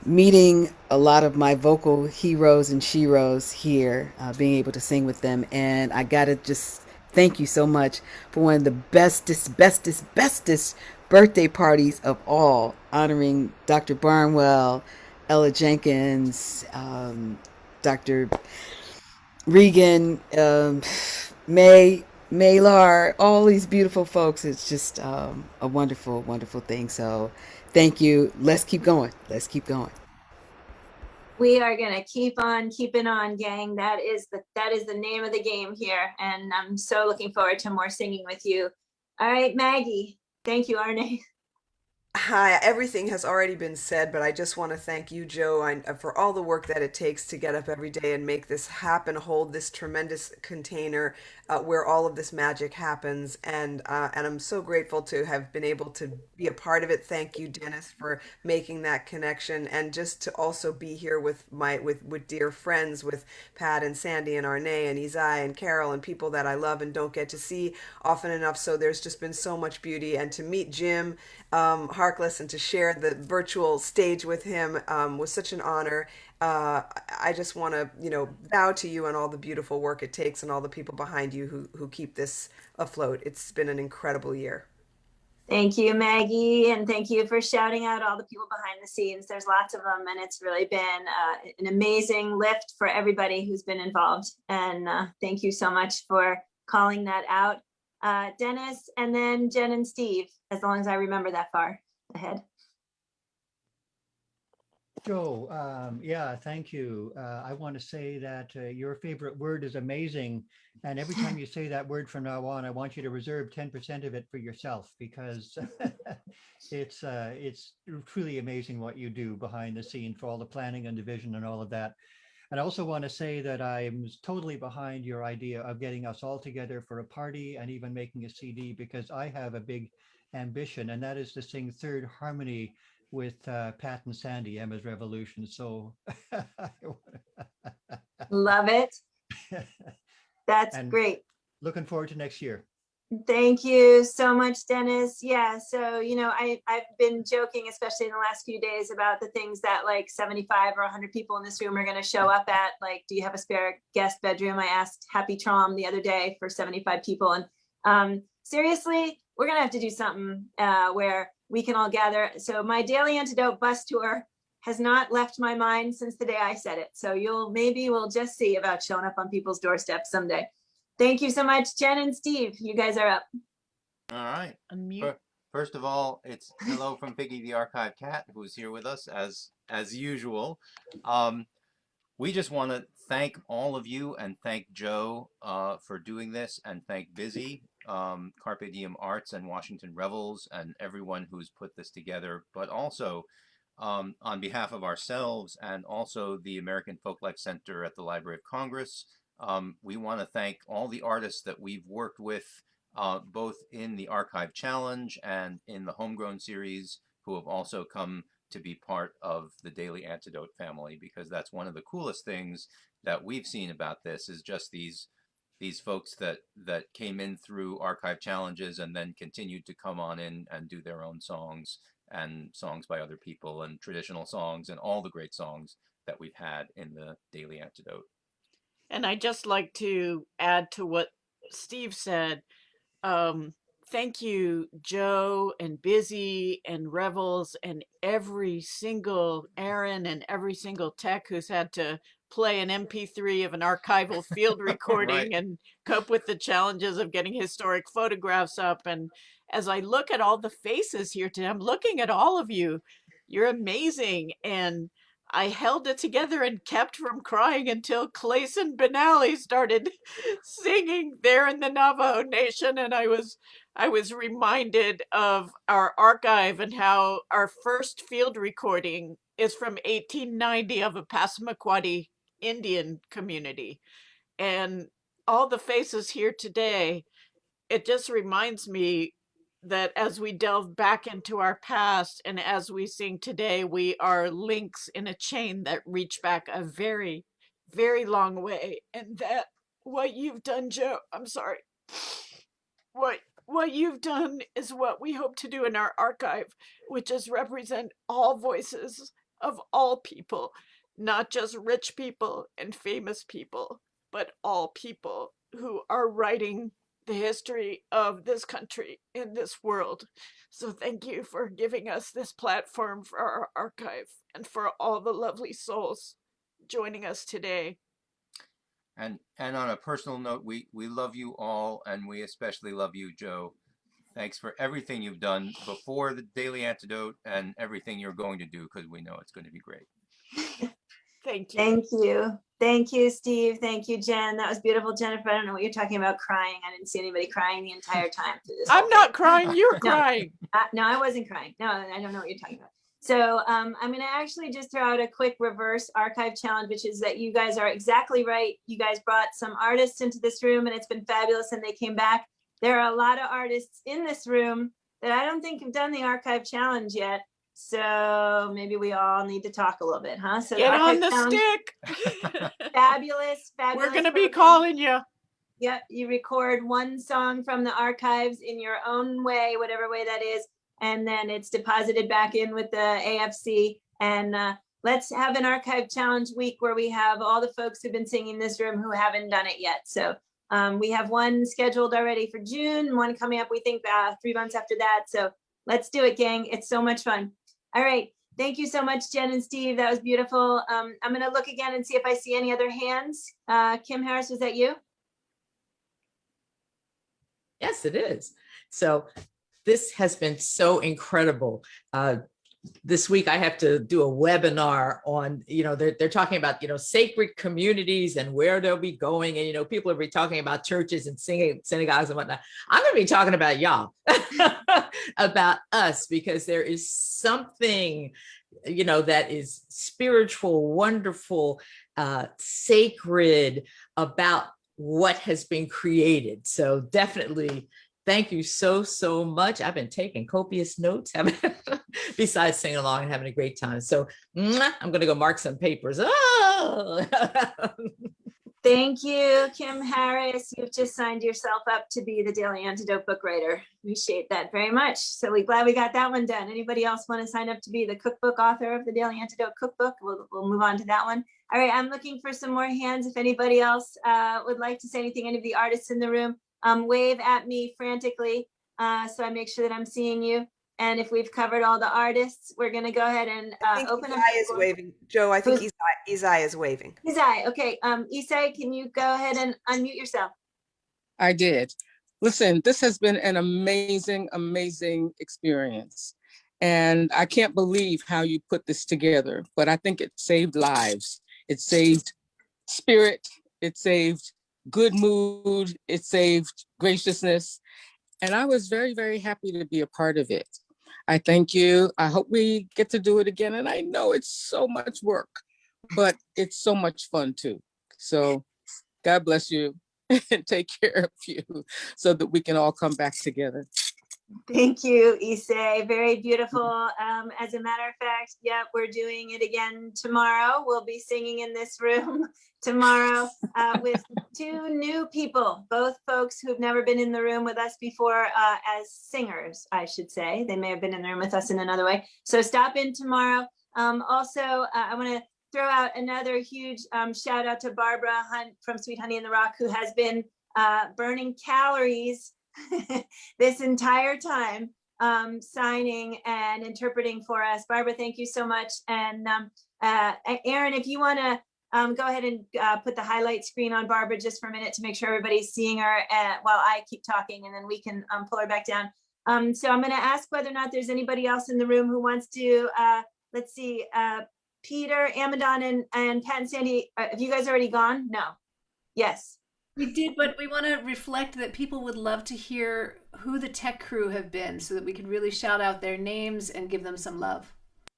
Meeting a lot of my vocal heroes and sheroes here, being able to sing with them. And I gotta just thank you so much for one of the bestest birthday parties of all, honoring Dr. Barnwell, Ella Jenkins, Dr. Regan, Maylar, all these beautiful folks. It's just a wonderful, wonderful thing. So thank you. Let's keep going. We are gonna keep on keeping on, gang. That is the name of the game here, and I'm so looking forward to more singing with you. All right, Maggie. Thank you, Arne. Hi, everything has already been said, but I just want to thank you, Joe, for all the work that it takes to get up every day and make this happen, hold this tremendous container where all of this magic happens. And I'm so grateful to have been able to be a part of it. Thank you, Dennis, for making that connection, and just to also be here with with dear friends, with Pat and Sandy and Arne and Izai and Carol and people that I love and don't get to see often enough. So there's just been so much beauty, and to meet Jim Harkless and to share the virtual stage with him was such an honor. I just want to, bow to you and all the beautiful work it takes and all the people behind you who keep this afloat. It's been an incredible year. Thank you, Maggie, and thank you for shouting out all the people behind the scenes. There's lots of them, and it's really been an amazing lift for everybody who's been involved. And thank you so much for calling that out. Dennis, and then Jen and Steve, as long as I remember that far ahead. Joe, yeah, thank you. I want to say that your favorite word is amazing. And every time you say that word from now on, I want you to reserve 10% of it for yourself, because it's truly amazing what you do behind the scene for all the planning and division and all of that. And I also want to say that I'm totally behind your idea of getting us all together for a party and even making a CD, because I have a big ambition, and that is to sing third harmony with Pat and Sandy, Emma's Revolution. So love it. That's great. Looking forward to next year. Thank you so much, Dennis. Yeah, so, I've been joking, especially in the last few days, about the things that like 75 or 100 people in this room are going to show up at. Like, do you have a spare guest bedroom? I asked Happy Trom the other day for 75 people. And seriously, we're going to have to do something where we can all gather. So my Daily Antidote bus tour has not left my mind since the day I said it. So we'll just see about showing up on people's doorsteps someday. Thank you so much, Jen and Steve. You guys are up. All right. Unmute. First of all, it's hello from Piggy the Archive Cat, who's here with us as usual. We just want to thank all of you and thank Joe for doing this, and thank Busy, Carpe Diem Arts and Washington Revels, and everyone who's put this together, but also on behalf of ourselves and also the American Folklife Center at the Library of Congress. We want to thank all the artists that we've worked with, both in the Archive Challenge and in the Homegrown series, who have also come to be part of the Daily Antidote family, because that's one of the coolest things that we've seen about this, is just these folks that came in through Archive Challenges and then continued to come on in and do their own songs and songs by other people and traditional songs and all the great songs that we've had in the Daily Antidote. And I'd just like to add to what Steve said. Thank you, Joe and Busy and Revels and every single Aaron and every single tech who's had to play an MP3 of an archival field recording Right. and cope with the challenges of getting historic photographs up. And as I look at all the faces here today, I'm looking at all of you. You're amazing. And I held it together and kept from crying until Clayson Benally started singing there in the Navajo Nation, and I was reminded of our archive and how our first field recording is from 1890 of a Passamaquoddy Indian community. And all the faces here today, it just reminds me that as we delve back into our past and as we sing today, we are links in a chain that reach back a very, very long way. And that what you've done, Joe, I'm sorry. What you've done is what we hope to do in our archive, which is represent all voices of all people, not just rich people and famous people, but all people who are writing the history of this country in this world. So thank you for giving us this platform for our archive and for all the lovely souls joining us today. And on a personal note, we love you all, and we especially love you, Joe. Thanks for everything you've done before the Daily Antidote and everything you're going to do, because we know it's going to be great. Thank you. Thank you. Thank you, Steve. Thank you, Jen. That was beautiful, Jennifer. I don't know what you're talking about crying. I didn't see anybody crying the entire time through this. I'm not crying. You're No. crying. No, I wasn't crying. No, I don't know what you're talking about. So I'm going to actually just throw out a quick reverse archive challenge, which is that you guys are exactly right. You guys brought some artists into this room and it's been fabulous and they came back. There are a lot of artists in this room that I don't think have done the archive challenge yet. So maybe we all need to talk a little bit, huh? So Get on the challenge, stick. fabulous. We're going to be program. calling you. Yep, you record one song from the archives in your own way, whatever way that is, and then it's deposited back in with the AFC. And let's have an archive challenge week where we have all the folks who've been singing in this room who haven't done it yet. So we have one scheduled already for June, one coming up, we think 3 months after that. So let's do it, gang. It's so much fun. All right. Thank you so much, Jen and Steve. That was beautiful. I'm going to look again and see if I see any other hands. Kim Harris, was that you? Yes, it is. So this has been so incredible. This week I have to do a webinar on, they're talking about, sacred communities and where they'll be going. And, people will be talking about churches and singing synagogues and whatnot. I'm going to be talking about y'all, about us, because there is something, that is spiritual, wonderful, sacred about what has been created. So definitely thank you so much. I've been taking copious notes besides singing along and having a great time. So I'm going to go mark some papers. Oh! Thank you, Kim Harris. You've just signed yourself up to be the Daily Antidote book writer. Appreciate that very much. So we're glad we got that one done. Anybody else want to sign up to be the cookbook author of the Daily Antidote cookbook? We'll move on to that one. All right, I'm looking for some more hands. If anybody else would like to say anything, any of the artists in the room, wave at me frantically so I make sure that I'm seeing you. And if we've covered all the artists, we're going to go ahead and open up. Isai is waving. Joe, I think Isai is waving. Isai, okay. Isai, can you go ahead and unmute yourself? I did. Listen, this has been an amazing, amazing experience. And I can't believe how you put this together, but I think it saved lives. It saved spirit. It saved good mood. It saved graciousness. And I was very, very happy to be a part of it. I thank you. I hope we get to do it again. And I know it's so much work, but it's so much fun too. So God bless you and take care of you so that we can all come back together. Thank you, Issei. Very beautiful. As a matter of fact, yeah, we're doing it again tomorrow. We'll be singing in this room tomorrow with 2 new people, both folks who've never been in the room with us before as singers, I should say. They may have been in the room with us in another way. So stop in tomorrow. Also, I want to throw out another huge shout out to Barbara Hunt from Sweet Honey in the Rock, who has been burning calories this entire time, signing and interpreting for us. Barbara, thank you so much. And Aaron, if you want to go ahead and put the highlight screen on Barbara just for a minute to make sure everybody's seeing her while I keep talking, and then we can pull her back down. So I'm going to ask whether or not there's anybody else in the room who wants to, let's see, Peter, Amadon, and Pat and Sandy, have you guys already gone? No. Yes. We did, but we want to reflect that people would love to hear who the tech crew have been so that we could really shout out their names and give them some love.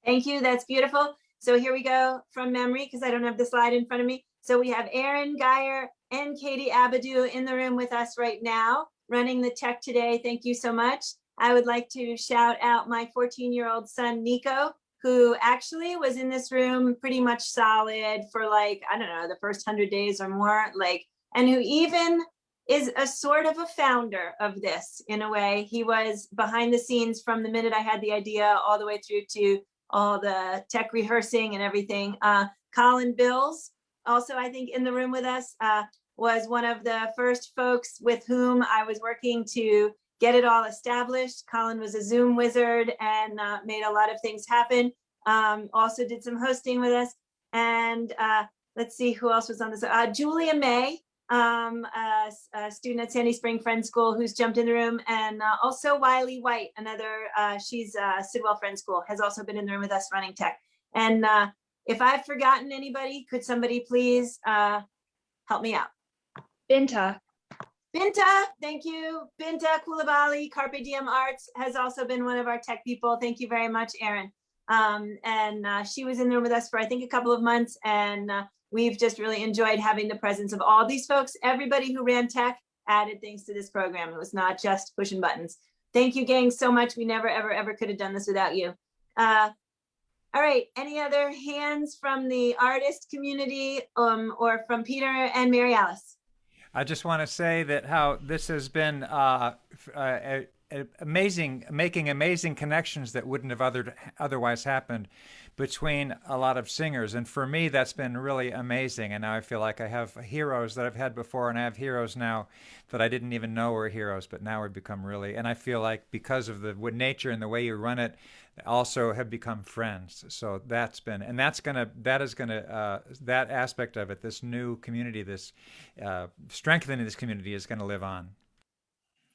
Thank you. That's beautiful. So here we go from memory because I don't have the slide in front of me. So we have Aaron Geyer and Katie Abadou in the room with us right now, running the tech today. Thank you so much. I would like to shout out my 14-year-old son, Nico, who actually was in this room pretty much solid for like, I don't know, the first 100 days or more, and who even is a sort of a founder of this in a way. He was behind the scenes from the minute I had the idea all the way through to all the tech rehearsing and everything. Colin Bills, also I think in the room with us, was one of the first folks with whom I was working to get it all established. Colin was a Zoom wizard and made a lot of things happen. Also did some hosting with us. And let's see who else was on this. Julia May, a student at Sandy Spring Friends School who's jumped in the room, and also Wiley White, another, she's Sidwell Friends School, has also been in the room with us running tech. And If I've forgotten anybody, could somebody please help me out? Binta. Binta, thank you. Binta Kulabali, Carpe Diem Arts, has also been one of our tech people. Thank you very much, Erin. She was in the room with us for, I think, a couple of months, and we've just really enjoyed having the presence of all these folks. Everybody who ran tech added things to this program. It was not just pushing buttons. Thank you, gang, so much. We never, ever, ever could have done this without you. All right, any other hands from the artist community or from Peter and Mary Alice? I just want to say that how this has been amazing, making amazing connections that wouldn't have otherwise happened between a lot of singers. And for me, that's been really amazing. And now I feel like I have heroes that I've had before, and I have heroes now that I didn't even know were heroes, but now we've become really, and I feel like because of the nature and the way you run it, also have become friends. So that's been, and that aspect of it, this new community, this strengthening this community is going to live on.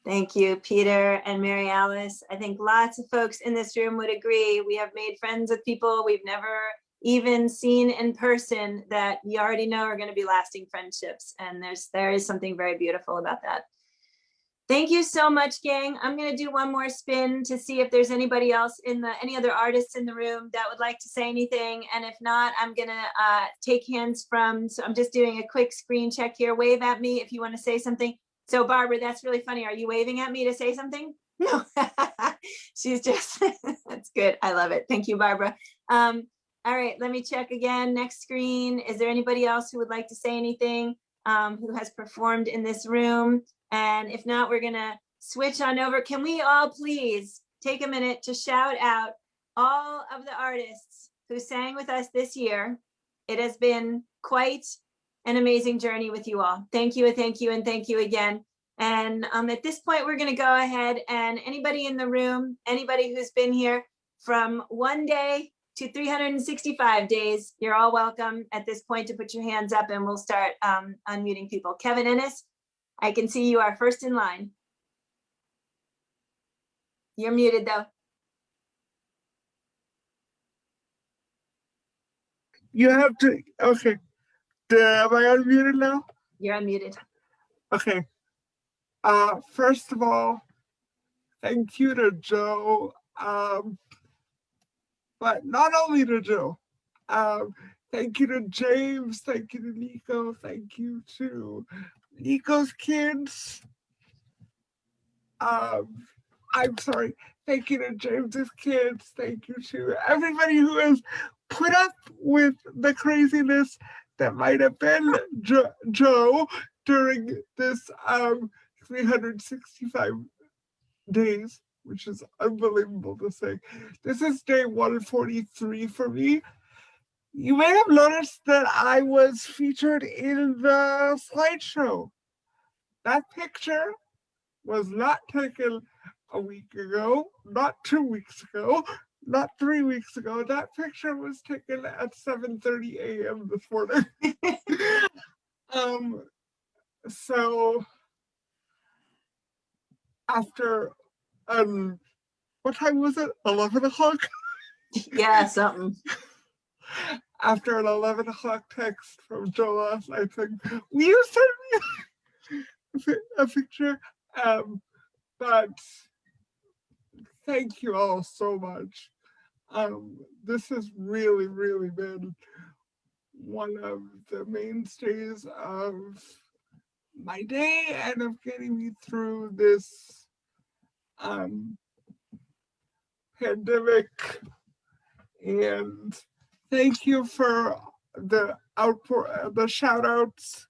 Thank you, Peter and Mary Alice. I think lots of folks in this room would agree. We have made friends with people we've never even seen in person that you already know are going to be lasting friendships. And there is something very beautiful about that. Thank you so much, gang. I'm going to do one more spin to see if there's anybody else any other artists in the room that would like to say anything. And if not, I'm going to take hands so I'm just doing a quick screen check here. Wave at me if you want to say something. So Barbara, that's really funny. Are you waving at me to say something? No, she's just, that's good. I love it. Thank you, Barbara. All right, let me check again. Next screen. Is there anybody else who would like to say anything who has performed in this room? And if not, we're gonna switch on over. Can we all please take a minute to shout out all of the artists who sang with us this year? It has been quite an amazing journey with you all. Thank you, and thank you, and thank you again. And at this point, we're gonna go ahead and anybody in the room, anybody who's been here from 1 day to 365 days, you're all welcome at this point to put your hands up and we'll start unmuting people. Kevin Ennis, I can see you are first in line. You're muted though. You have to, okay. Am I unmuted now? You're unmuted. Okay. First of all, thank you to Joe. But not only to Joe. Thank you to James. Thank you to Nico. Thank you to Nico's kids. I'm sorry. Thank you to James's kids. Thank you to everybody who has put up with the craziness that might have been Joe during this 365 days, which is unbelievable to say. This is day 143 for me. You may have noticed that I was featured in the slideshow. That picture was not taken a week ago, not 2 weeks ago, not 3 weeks ago. That picture was taken at 7:30 a.m. this morning. So after, what time was it? 11 o'clock? Yeah, something. After an 11 o'clock text from Joe last night saying, will you send me a picture? But thank you all so much. This has really, really been one of the mainstays of my day and of getting me through this pandemic. And thank you for the shout outs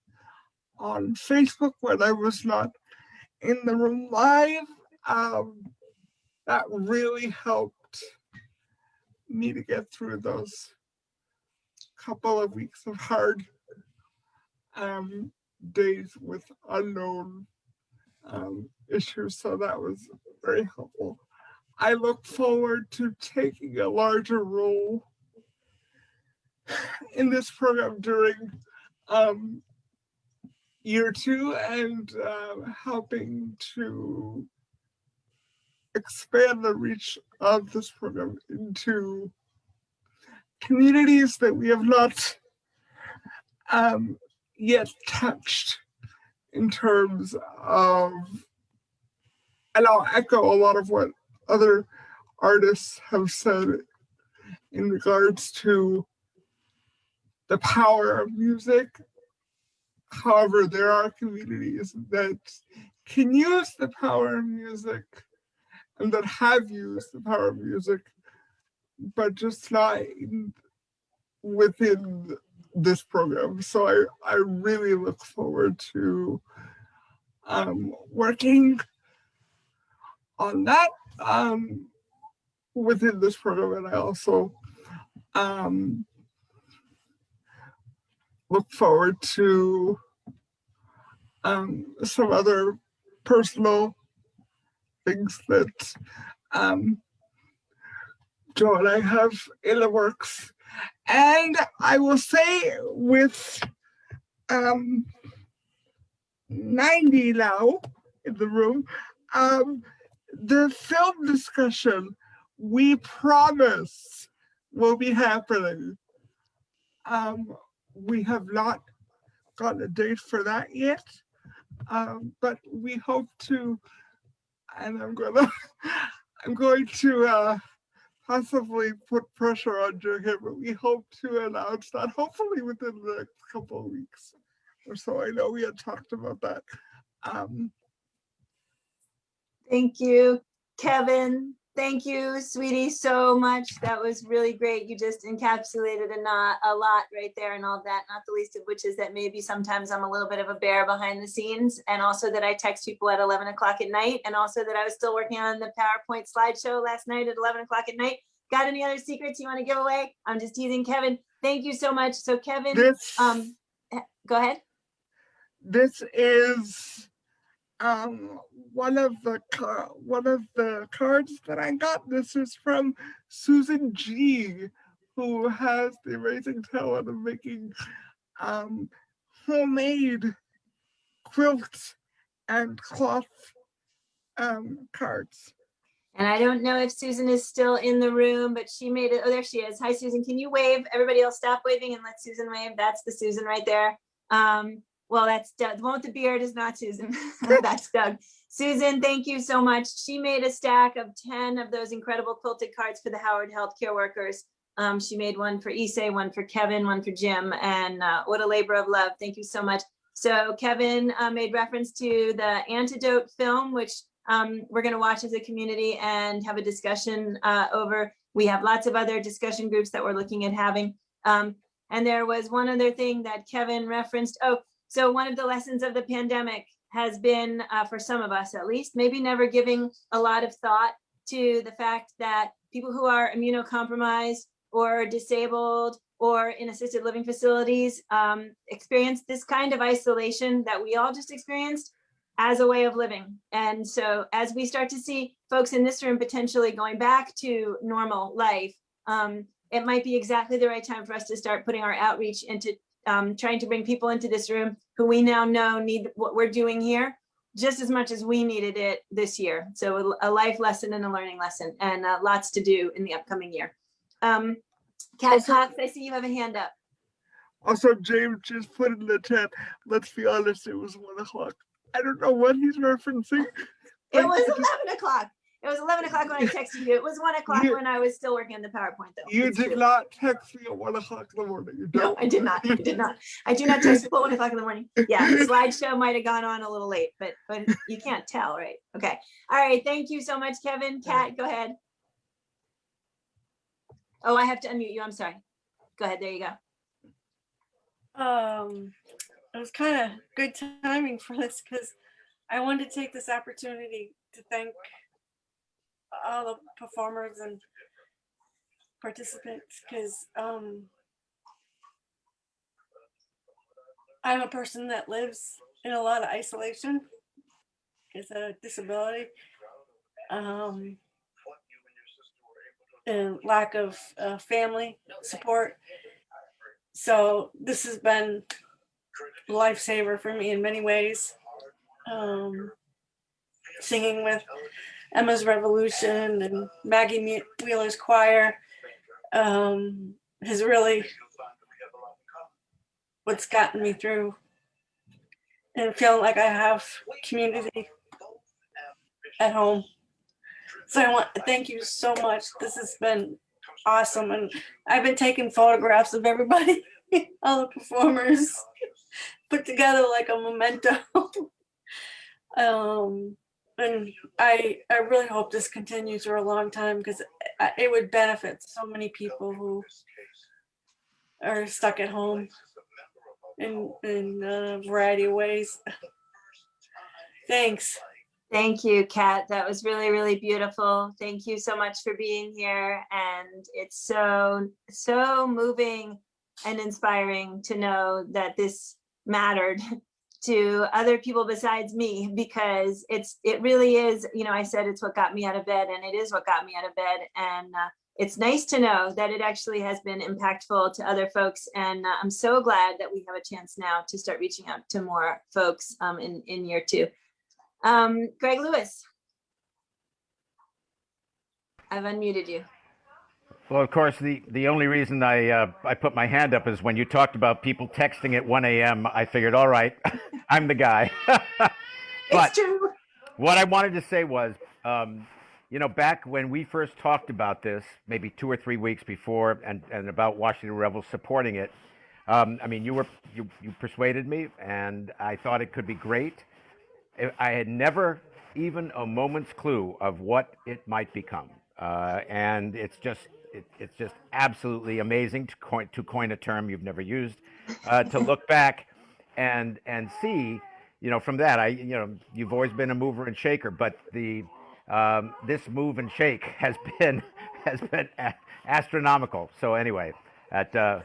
on Facebook when I was not in the room live. That really helped me to get through those couple of weeks of hard days with unknown issues. So that was very helpful. I look forward to taking a larger role in this program during year 2 and helping to expand the reach of this program into communities that we have not yet touched in terms of, and I'll echo a lot of what other artists have said in regards to the power of music. However, there are communities that can use the power of music and that have used the power of music, but just not within this program. So I really look forward to working on that within this program. And I also look forward to some other personal things that Joe and I have in the works. And I will say with 90 now in the room, the film discussion we promise will be happening. We have not gotten a date for that yet, but we hope to, and I'm going to possibly put pressure on Joe here, but we hope to announce that hopefully within the next couple of weeks or so. I know we had talked about that. Thank you, Kevin. Thank you, sweetie, so much. That was really great. You just encapsulated a lot right there and all that, not the least of which is that maybe sometimes I'm a little bit of a bear behind the scenes, and also that I text people at 11 o'clock at night, and also that I was still working on the PowerPoint slideshow last night at 11 o'clock at night. Got any other secrets you want to give away? I'm just teasing, Kevin. Thank you so much. So Kevin, go ahead. This is one of the cards that I got. This is from Susan G, who has the amazing talent of making homemade quilts and cloth cards. And I don't know if Susan is still in the room, but she made it. Oh, there she is. Hi, Susan. Can you wave? Everybody else stop waving and let Susan wave. That's the Susan right there. Well, that's Doug. The one with the beard is not Susan. That's Doug. Susan, thank you so much. She made a stack of 10 of those incredible quilted cards for the Howard healthcare workers. She made one for Issei, one for Kevin, one for Jim, and what a labor of love. Thank you so much. So Kevin made reference to the Antidote film, which we're going to watch as a community and have a discussion over. We have lots of other discussion groups that we're looking at having. And there was one other thing that Kevin referenced. Oh, so one of the lessons of the pandemic has been, for some of us at least, maybe never giving a lot of thought to the fact that people who are immunocompromised or disabled or in assisted living facilities experience this kind of isolation that we all just experienced as a way of living. And so as we start to see folks in this room potentially going back to normal life, it might be exactly the right time for us to start putting our outreach into trying to bring people into this room who we now know need what we're doing here just as much as we needed it this year. So a life lesson and a learning lesson, and lots to do in the upcoming year. Kat Cox, I see you have a hand up. Also, James just put in the chat, let's be honest, it was 1 o'clock. I don't know what he's referencing. It was 11 o'clock. It was 11 o'clock when I texted you. It was 1 o'clock when I was still working on the PowerPoint, though. You did not text me at 1 o'clock in the morning. No, I did not. I did not. I do not text people at 1 o'clock in the morning. Yeah, the slideshow might have gone on a little late, but you can't tell, right? Okay. All right. Thank you so much, Kevin. Kat, go ahead. Oh, I have to unmute you. I'm sorry. Go ahead. There you go. It was kind of good timing for this because I wanted to take this opportunity to thank all the performers and participants because I'm a person that lives in a lot of isolation because of disability and lack of family support. So this has been a lifesaver for me in many ways. Singing with Emma's Revolution and Maggie Wheeler's choir, is really what's gotten me through and feeling like I have community at home. So I want to thank you so much. This has been awesome. And I've been taking photographs of everybody, all the performers, put together like a memento. And I really hope this continues for a long time, because it would benefit so many people who are stuck at home in a variety of ways. Thanks. Thank you, Kat. That was really, really beautiful. Thank you so much for being here. And it's so moving and inspiring to know that this mattered to other people besides me, because it really is, I said it's what got me out of bed, and it is what got me out of bed. And it's nice to know that it actually has been impactful to other folks. And I'm so glad that we have a chance now to start reaching out to more folks in year two. Greg Lewis, I've unmuted you. Well, of course, the only reason I put my hand up is when you talked about people texting at 1 a.m. I figured, all right, I'm the guy. But it's true. What I wanted to say was, back when we first talked about this, maybe 2 or 3 weeks before, and about Washington Rebels supporting it, you persuaded me, and I thought it could be great. I had never even a moment's clue of what it might become, and it's just absolutely amazing, to coin a term you've never used, to look back and see, from that, you've always been a mover and shaker, but this move and shake has been astronomical. So anyway,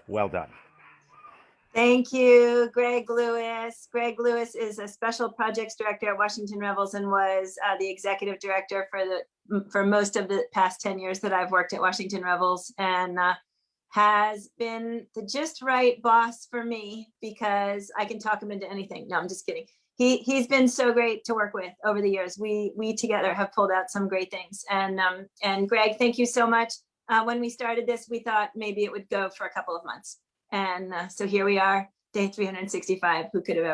well done. Thank you, Greg Lewis. Greg Lewis is a special projects director at Washington Rebels and was the executive director for most of the past 10 years that I've worked at Washington Rebels, and has been the just right boss for me, because I can talk him into anything. No, I'm just kidding. He's been so great to work with over the years. We together have pulled out some great things. And Greg, thank you so much. When we started this, we thought maybe it would go for a couple of months. And so here we are, day 365. Who could have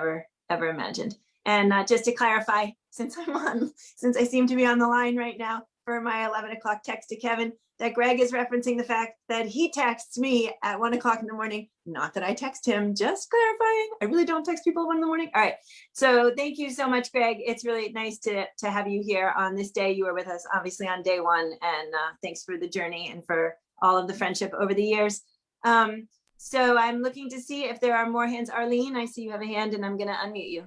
ever imagined? And just to clarify, since I seem to be on the line right now for my 11 o'clock text to Kevin, that Greg is referencing the fact that he texts me at 1 o'clock in the morning. Not that I text him, just clarifying. I really don't text people at 1 in the morning. All right. So thank you so much, Greg. It's really nice to have you here on this day. You were with us, obviously, on day one. And thanks for the journey and for all of the friendship over the years. So I'm looking to see if there are more hands. Arlene, I see you have a hand, and I'm going to unmute you.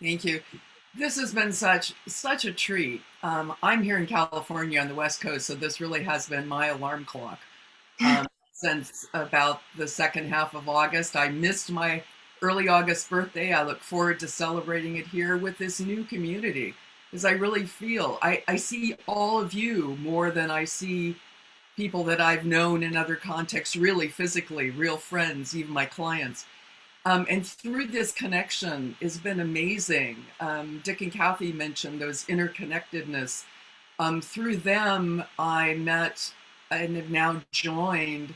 Thank you. This has been such a treat. I'm here in California on the West Coast, so this really has been my alarm clock since about the second half of August. I missed my early August birthday. I look forward to celebrating it here with this new community, because I really feel I see all of you more than I see people that I've known in other contexts, really physically, real friends, even my clients. And through this connection, it's been amazing. Dick and Kathy mentioned those interconnectedness. Through them, I met and have now joined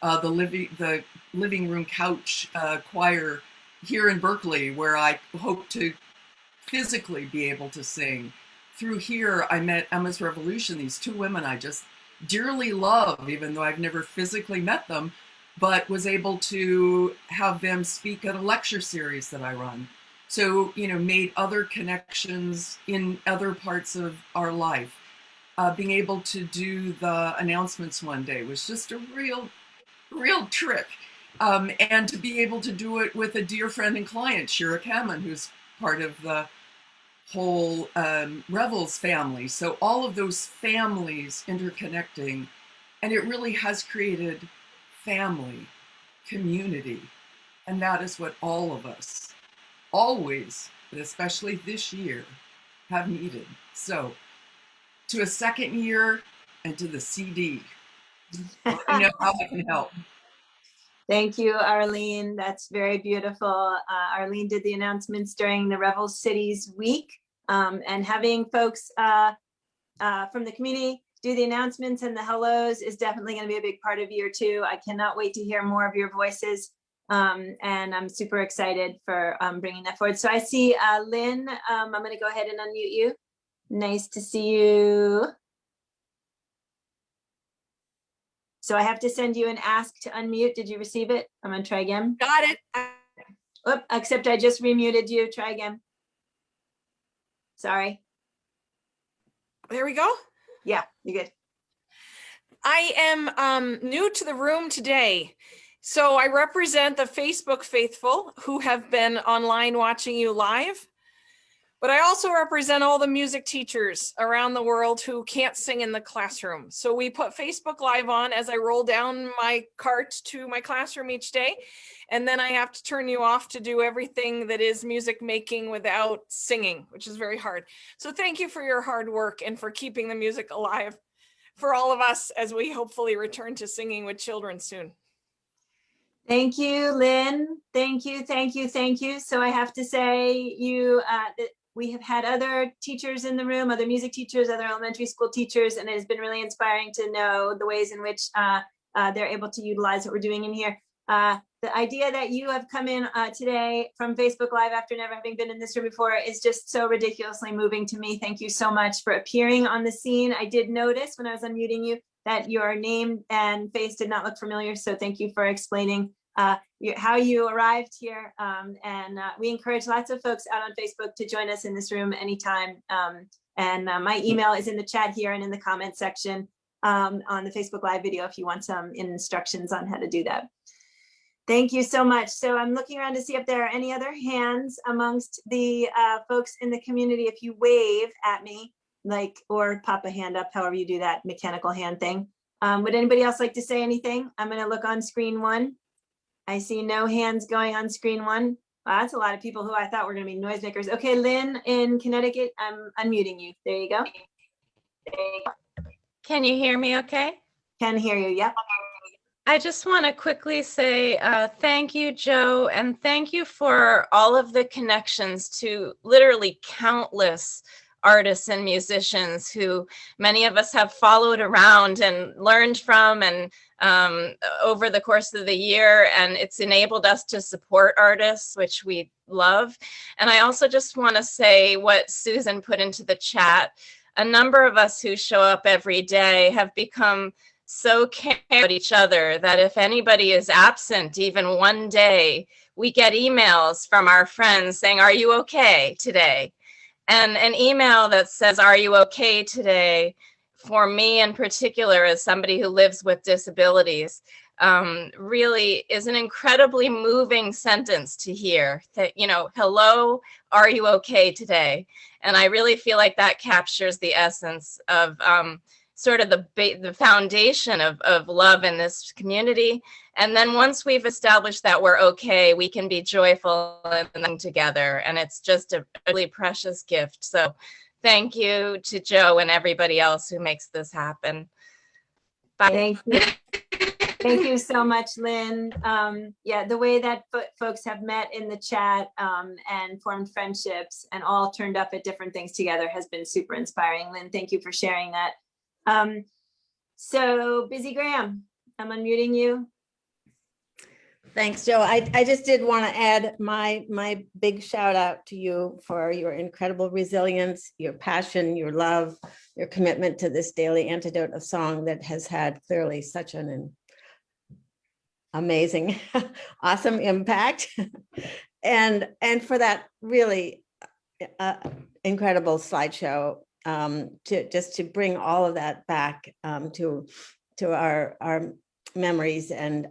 the living room couch choir here in Berkeley, where I hope to physically be able to sing. Through here, I met Emma's Revolution, these two women I just dearly love, even though I've never physically met them, but was able to have them speak at a lecture series that I run. So, made other connections in other parts of our life. Being able to do the announcements one day was just a real trick. And to be able to do it with a dear friend and client, Shira Kamen, who's part of the whole Revels family. So all of those families interconnecting, and it really has created family, community, and that is what all of us always, but especially this year, have needed. So to a second year and to the CD, I know how I can help. Thank you, Arlene. That's very beautiful. Arlene did the announcements during the Revels Cities Week, and having folks from the community do the announcements and the hellos is definitely going to be a big part of year 2. I cannot wait to hear more of your voices. And I'm super excited for bringing that forward. So I see Lynn, I'm going to go ahead and unmute you. Nice to see you. So I have to send you an ask to unmute. Did you receive it? I'm going to try again. Got it. Oop, except I just remuted you. Try again. Sorry. There we go. Yeah, you're good. I am new to the room today. So I represent the Facebook faithful who have been online watching you live. But I also represent all the music teachers around the world who can't sing in the classroom. So we put Facebook Live on as I roll down my cart to my classroom each day. And then I have to turn you off to do everything that is music making without singing, which is very hard. So thank you for your hard work and for keeping the music alive for all of us as we hopefully return to singing with children soon. Thank you, Lynn. Thank you, thank you, thank you. So I have to say we have had other teachers in the room, other music teachers, other elementary school teachers, and it has been really inspiring to know the ways in which they're able to utilize what we're doing in here. The idea that you have come in today from Facebook Live after never having been in this room before is just so ridiculously moving to me. Thank you so much for appearing on the scene. I did notice when I was unmuting you that your name and face did not look familiar, so thank you for explaining how you arrived here. We encourage lots of folks out on Facebook to join us in this room anytime. My email is in the chat here and in the comment section on the Facebook Live video if you want some instructions on how to do that. Thank you so much. So I'm looking around to see if there are any other hands amongst the folks in the community. If you wave at me, or pop a hand up, however you do that mechanical hand thing. Would anybody else like to say anything? I'm going to look on screen 1. I see no hands going on screen 1. Wow, that's a lot of people who I thought were going to be noisemakers. Okay, Lynn in Connecticut, I'm unmuting you. There you go. Can you hear me okay? Can hear you, yep. I just want to quickly say thank you, Joe, and thank you for all of the connections to literally countless artists and musicians who many of us have followed around and learned from and over the course of the year, and it's enabled us to support artists, which we love. And I also just want to say what Susan put into the chat. A number of us who show up every day have become so caring about each other that if anybody is absent even one day, we get emails from our friends saying, "Are you okay today?" And an email that says, "Are you okay today?" for me in particular, as somebody who lives with disabilities, really is an incredibly moving sentence to hear that, hello, are you okay today? And I really feel like that captures the essence of sort of the foundation of love in this community. And then once we've established that we're okay, we can be joyful and together. And it's just a really precious gift. So thank you to Joe and everybody else who makes this happen. Bye. Thank you. Thank you so much, Lynn. Yeah, the way that folks have met in the chat and formed friendships and all turned up at different things together has been super inspiring. Lynn, thank you for sharing that. So Busy Graham, I'm unmuting you. Thanks, Joe. I just did want to add my big shout out to you for your incredible resilience, your passion, your love, your commitment to this daily antidote of song that has had clearly such an amazing, awesome impact. and for that really incredible slideshow to bring all of that back to our memories and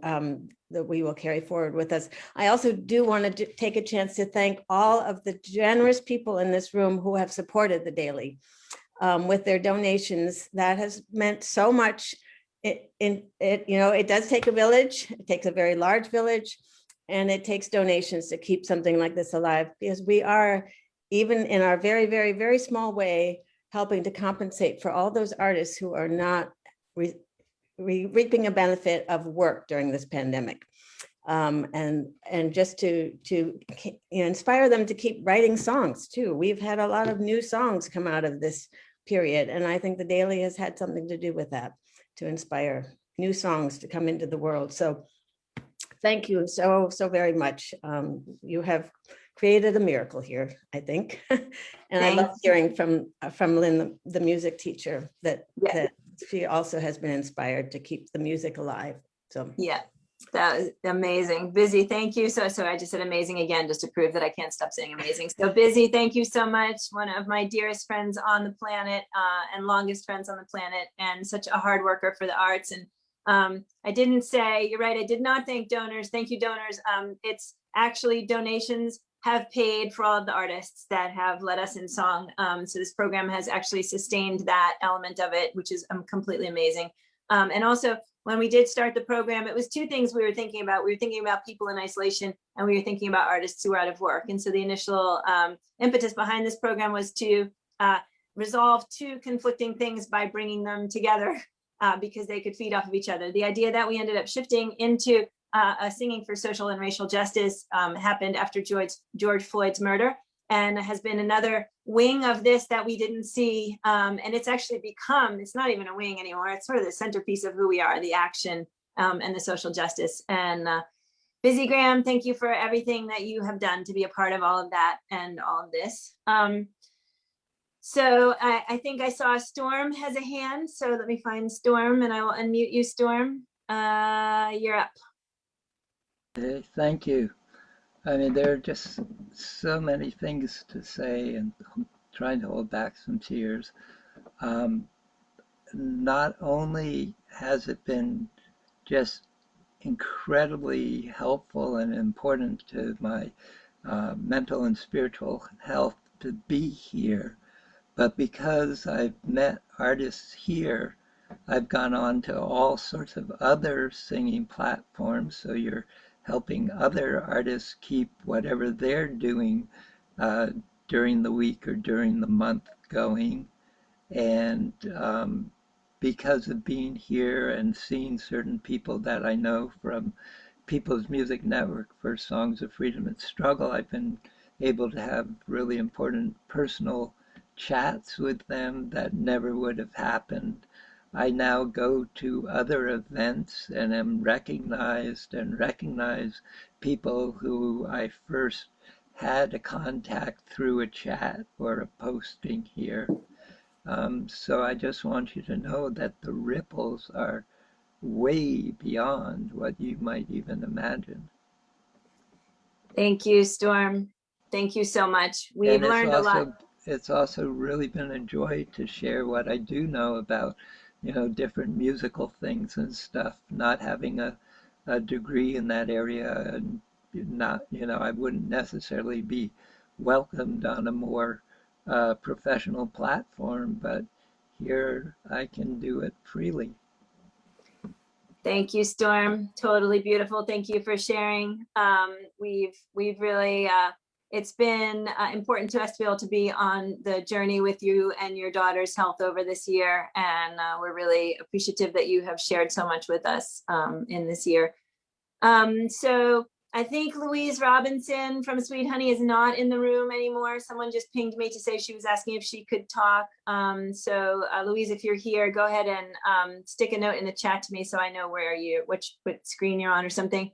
that we will carry forward with us. I also do want to take a chance to thank all of the generous people in this room who have supported the Daily with their donations. That has meant so much. It does take a village. It takes a very large village, and it takes donations to keep something like this alive, because we are, even in our very, very, very small way, helping to compensate for all those artists who are not reaping a benefit of work during this pandemic, and just to inspire them to keep writing songs too. We've had a lot of new songs come out of this period. And I think the Daily has had something to do with that, to inspire new songs to come into the world. So thank you so very much. You have created a miracle here, I think. And I love hearing from Lynn, the music teacher, that she also has been inspired to keep the music alive. So yeah, that was amazing. Busy, thank you. So I just said amazing again, just to prove that I can't stop saying amazing. So Busy, thank you so much. One of my dearest friends on the planet, and longest friends on the planet, and such a hard worker for the arts. And I didn't say, you're right, I did not thank donors. Thank you, donors. It's actually donations have paid for all of the artists that have led us in song. So this program has actually sustained that element of it, which is completely amazing. And also, when we did start the program, it was two things we were thinking about. We were thinking about people in isolation, and we were thinking about artists who were out of work. And so the initial impetus behind this program was to resolve two conflicting things by bringing them together, because they could feed off of each other. The idea that we ended up shifting into a singing for social and racial justice happened after George Floyd's murder, and has been another wing of this that we didn't see. And it's actually become, it's not even a wing anymore. It's sort of the centerpiece of who we are, the action and the social justice. And Busy Graham, thank you for everything that you have done to be a part of all of that and all of this. So I think I saw Storm has a hand. So let me find Storm and I will unmute you, Storm. You're up. Hey, thank you. I mean, there are just so many things to say, and I'm trying to hold back some tears. Not only has it been just incredibly helpful and important to my mental and spiritual health to be here, but because I've met artists here, I've gone on to all sorts of other singing platforms. So you're helping other artists keep whatever they're doing during the week or during the month going. And because of being here and seeing certain people that I know from People's Music Network for Songs of Freedom and Struggle, I've been able to have really important personal chats with them that never would have happened. I now go to other events and am recognized and recognize people who I first had a contact through a chat or a posting here. So I just want you to know that the ripples are way beyond what you might even imagine. Thank you, Storm. Thank you so much. We've learned a lot. It's also really been a joy to share what I do know about, different musical things and stuff, not having a degree in that area, and not, I wouldn't necessarily be welcomed on a more professional platform, but here I can do it freely. Thank you, Storm. Totally beautiful. Thank you for sharing. We've really, it's been important to us to be able to be on the journey with you and your daughter's health over this year. And we're really appreciative that you have shared so much with us in this year. So I think Louise Robinson from Sweet Honey is not in the room anymore. Someone just pinged me to say she was asking if she could talk. So Louise, if you're here, go ahead and stick a note in the chat to me so I know where you, what screen you're on or something.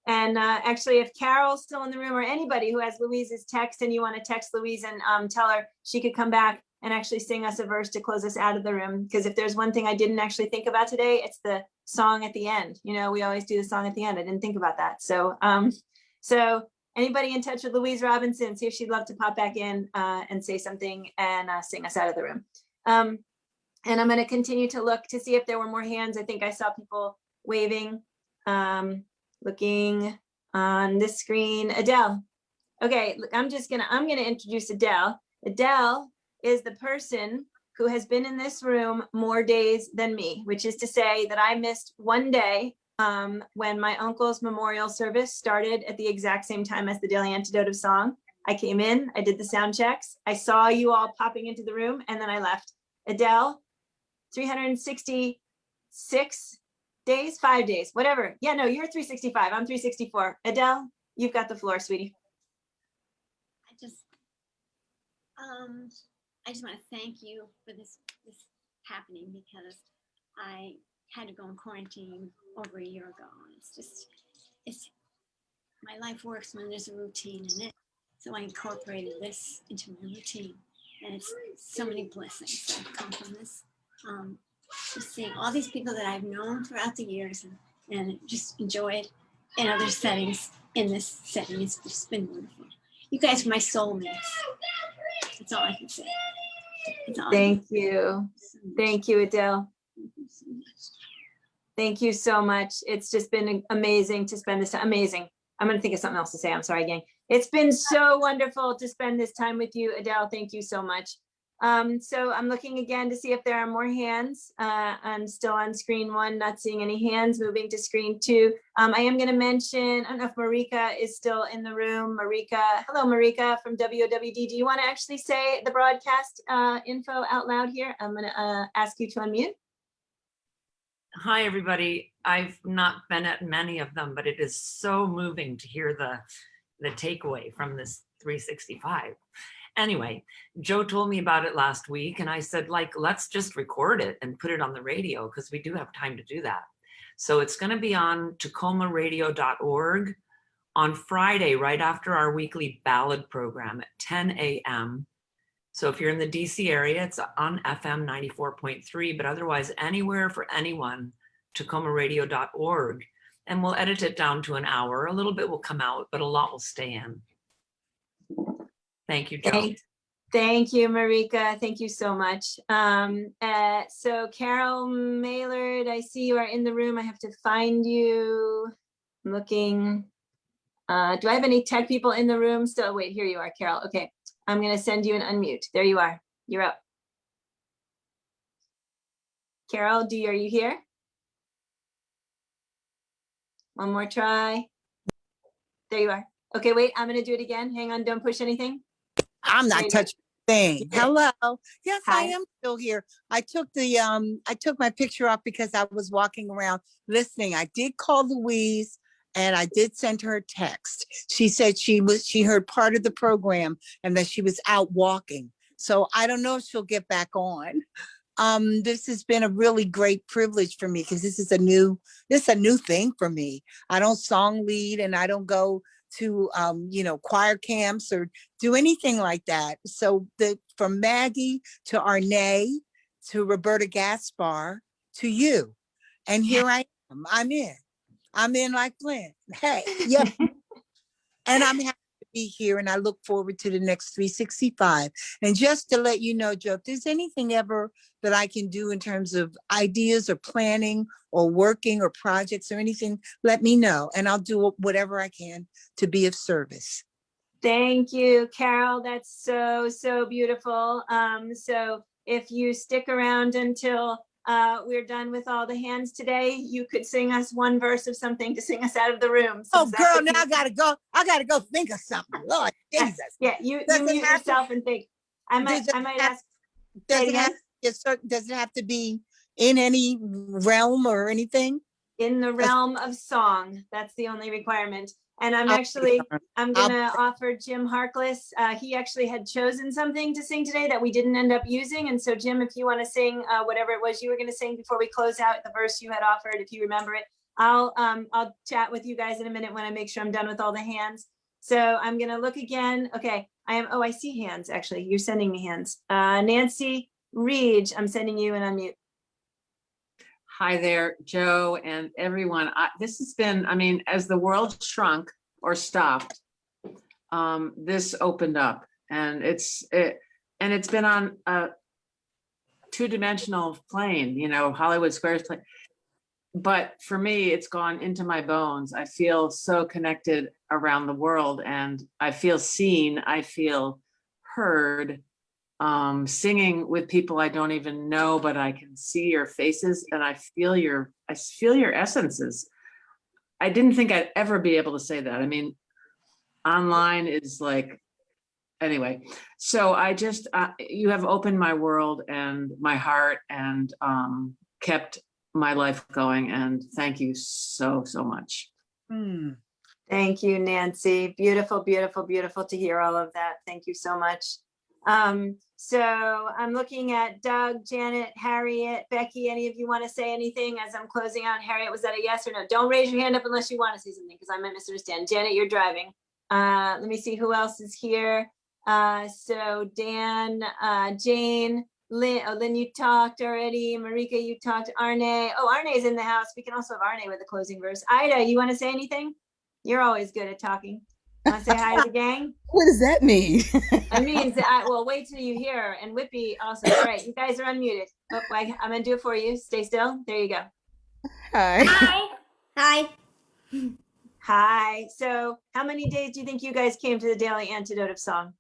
And actually, if Carol's still in the room or anybody who has Louise's text and you want to text Louise and tell her she could come back and actually sing us a verse to close us out of the room. Because if there's one thing I didn't actually think about today, it's the song at the end. We always do the song at the end. I didn't think about that. So, so anybody in touch with Louise Robinson, see if she'd love to pop back in and say something and sing us out of the room. And I'm going to continue to look to see if there were more hands. I think I saw people waving, looking on this screen. Adele. Okay, look, I'm going to introduce Adele. Adele is the person who has been in this room more days than me, which is to say that I missed one day when my uncle's memorial service started at the exact same time as the Daily Antidote of Song. I came in, I did the sound checks, I saw you all popping into the room, and then I left. Adele, 366 days, 5 days, whatever. Yeah, no, you're 365, I'm 364. Adele, you've got the floor, sweetie. I just want to thank you for this happening, because I had to go in quarantine over a year ago. And it's my life works when there's a routine in it. So I incorporated this into my routine, and it's so many blessings that have come from this. Just seeing all these people that I've known throughout the years and just enjoyed in other settings. In this setting, it's just been wonderful. You guys are my soulmates. That's all I can say. Thank you. Thank you, Adele. Thank you so much. It's just been amazing to spend this time. Amazing. I'm going to think of something else to say. I'm sorry, gang. It's been so wonderful to spend this time with you, Adele. Thank you so much. So I'm looking again to see if there are more hands. I'm still on screen 1, not seeing any hands. Moving to screen 2. I am going to mention, I don't know if Marika is still in the room. Marika, hello, Marika from WOWD. Do you want to actually say the broadcast info out loud here? I'm going to ask you to unmute. Hi, everybody. I've not been at many of them, but it is so moving to hear the takeaway from this 365. Anyway, Joe told me about it last week, and I said, let's just record it and put it on the radio, because we do have time to do that. So it's going to be on tacomaradio.org on Friday, right after our weekly ballad program at 10 a.m. So if you're in the DC area, it's on FM 94.3, but otherwise anywhere for anyone, tacomaradio.org. And we'll edit it down to an hour. A little bit will come out, but a lot will stay in. Thank you, Joe. Thank you, Marika. Thank you so much. So Carol Maylard, I see you are in the room. I have to find you. I'm looking. Do I have any tech people in the room still? Wait, here you are, Carol. Okay, I'm going to send you an unmute. There you are. You're up. Carol, are you here? One more try. There you are. Okay, wait, I'm going to do it again. Hang on, don't push anything. I'm not touching a thing. Hello. Yes, Hi. I am still here. I took my picture off because I was walking around listening. I did call Louise and I did send her a text. She said she heard part of the program and that she was out walking. So I don't know if she'll get back on. This has been a really great privilege for me because this is a new thing for me. I don't song lead and I don't go to choir camps or do anything like that. So from Maggie to Arne to Roberta Gaspar to you, and here I am. I'm in like Flynn. Hey, yeah. And I'm happy to be here, and I look forward to the next 365. And just to let you know, Joe, if there's anything ever that I can do in terms of ideas or planning or working or projects or anything, let me know, and I'll do whatever I can to be of service. Thank you, Carol. That's so, so beautiful. So if you stick around until we're done with all the hands today, you could sing us one verse of something to sing us out of the room. Oh, girl, now I gotta go think of something. Lord Jesus. Yeah, you mute yourself and think. I might ask. Does it have to be in any realm or anything? In the realm of song, that's the only requirement. And I'm gonna offer Jim Harkless. He actually had chosen something to sing today that we didn't end up using. And so Jim, if you want to sing whatever it was you were gonna sing before we close out, the verse you had offered, if you remember it, I'll chat with you guys in a minute when I make sure I'm done with all the hands. So I'm gonna look again. Okay, I see hands actually. You're sending me hands. Nancy Reed, I'm sending you an unmute. Hi there, Joe and everyone. This has been, as the world shrunk or stopped, this opened up, and it's been on a two-dimensional plane, Hollywood Squares plane. But for me, it's gone into my bones. I feel so connected around the world, and I feel seen. I feel heard. Singing with people I don't even know, but I can see your faces and I feel your essences. I didn't think I'd ever be able to say that. Online is like, anyway. So I just, you have opened my world and my heart and kept my life going. And thank you so, so much. Thank you, Nancy. Beautiful, beautiful, beautiful to hear all of that. Thank you so much. So I'm looking at Doug, Janet, Harriet, Becky. Any of you want to say anything as I'm closing out? Harriet, was that a yes or no? Don't raise your hand up unless you want to say something because I might misunderstand. Janet, you're driving. Let me see who else is here. So Dan, Jane, Lynn, Lynn, you talked already. Marika, you talked. Arne. Oh, Arne's in the house. We can also have Arne with the closing verse. Ida, you want to say anything? You're always good at talking. Want to say hi to the gang? What does that mean? It means that well, wait till you hear. And Whippy also. All right, you guys are unmuted. Oh, I'm gonna do it for you. Stay still. There you go. Hi. Hi. Hi. So how many days do you think you guys came to the Daily Antidote of Song?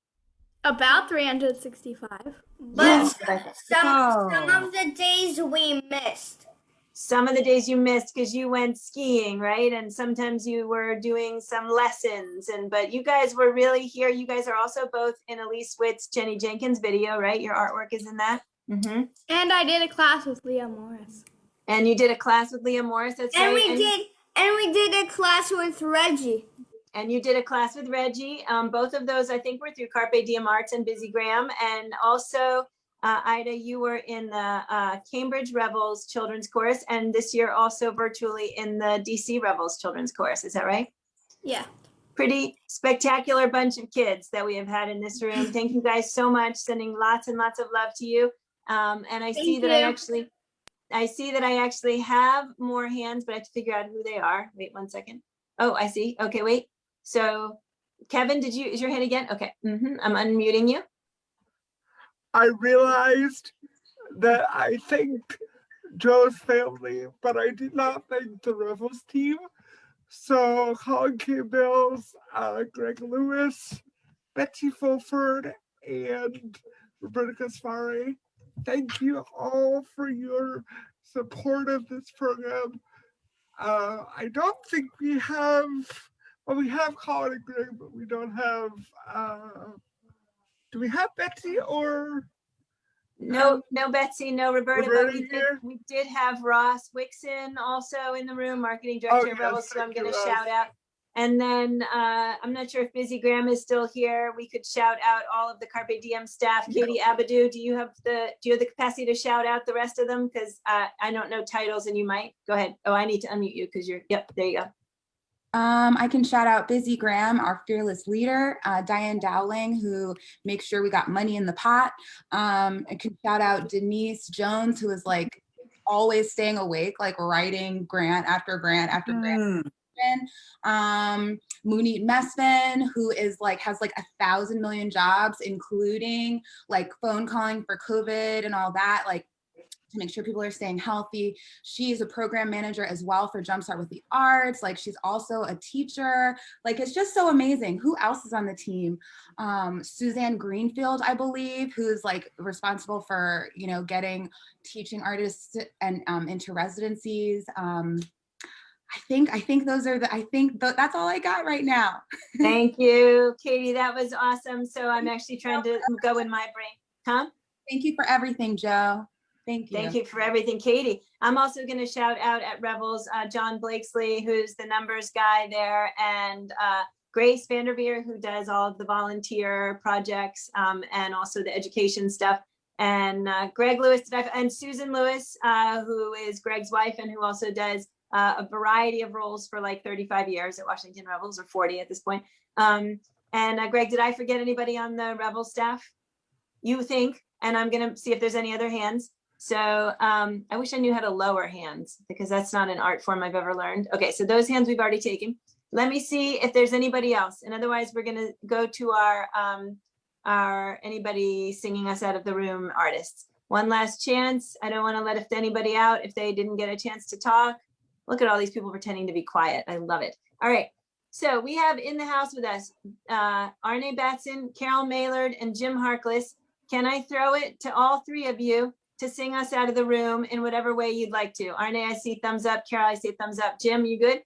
About 365. But Yes. some of the days we missed. Some of the days you missed because you went skiing, right? And sometimes you were doing some lessons. But you guys were really here. You guys are also both in Elise Witt's Jenny Jenkins video, right? Your artwork is in that. Mm-hmm. And I did a class with Leah Morris. And you did a class with Leah Morris. That's And right. we did a class with Reggie. And you did a class with Reggie. Both of those, I think, were through Carpe Diem Arts and Busy Graham. And also, Ida, you were in the Cambridge Rebels Children's Chorus, and this year also virtually in the DC Rebels Children's Chorus. Is that right? Yeah. Pretty spectacular bunch of kids that we have had in this room. Thank you guys so much. Sending lots and lots of love to you. And I see that I see that I actually have more hands, but I have to figure out who they are. Wait 1 second. Oh, I see. Okay, wait. So Kevin, is your hand again? Okay. I'm unmuting you. I realized that I thanked Joe's family, but I did not thank the Rebels team. So Colin Campbell's, Greg Lewis, Betsy Fulford, and Roberta Caspari. Thank you all for your support of this program. I don't think we have, well, we have Colin and Greg, but we don't have, do we have Betsy or? No, Betsy, no Roberta, but we did have Ross Wixon also in the room, marketing director of Rebels, so I'm going to shout out. And then I'm not sure if Busy Graham is still here. We could shout out all of the Carpe Diem staff. Katie Abadou, do you have the capacity to shout out the rest of them? Because I don't know titles, and you might. Go ahead. Oh, I need to unmute you because you're. Yep, there you go. I can shout out Busy Graham, our fearless leader, Diane Dowling, who makes sure we got money in the pot. I can shout out Denise Jones, who is like always staying awake, like writing grant after grant after grant. Munit Mesfin, who is like has like 1,000 million jobs, including like phone calling for COVID and all that, like to make sure people are staying healthy. She's a program manager as well for Jumpstart with the Arts. Like she's also a teacher. Like it's just so amazing. Who else is on the team? Suzanne Greenfield, I believe, who's like responsible for, you know, getting teaching artists and into residencies. I think those are that's all I got right now. Thank you, Katie. That was awesome. So I'm actually trying to go in my brain. Huh? Thank you for everything, Joe. Thank you. Thank you for everything, Katie. I'm also going to shout out at Rebels, John Blakesley, who's the numbers guy there, and Grace Vanderveer, who does all of the volunteer projects and also the education stuff, and Greg Lewis and Susan Lewis, who is Greg's wife and who also does a variety of roles for like 35 years at Washington Rebels, or 40 at this point. And Greg, did I forget anybody on the Rebel staff? You think? And I'm going to see if there's any other hands. So I wish I knew how to lower hands because that's not an art form I've ever learned. Okay, so those hands we've already taken. Let me see if there's anybody else. And otherwise we're gonna go to our anybody singing us out of the room artists. One last chance. I don't wanna let anybody out if they didn't get a chance to talk. Look at all these people pretending to be quiet. I love it. All right, so we have in the house with us, Arne Batson, Carol Maylard, and Jim Harkless. Can I throw it to all three of you to sing us out of the room in whatever way you'd like to? Arne, I see thumbs up. Carol, I see thumbs up. Jim, you good?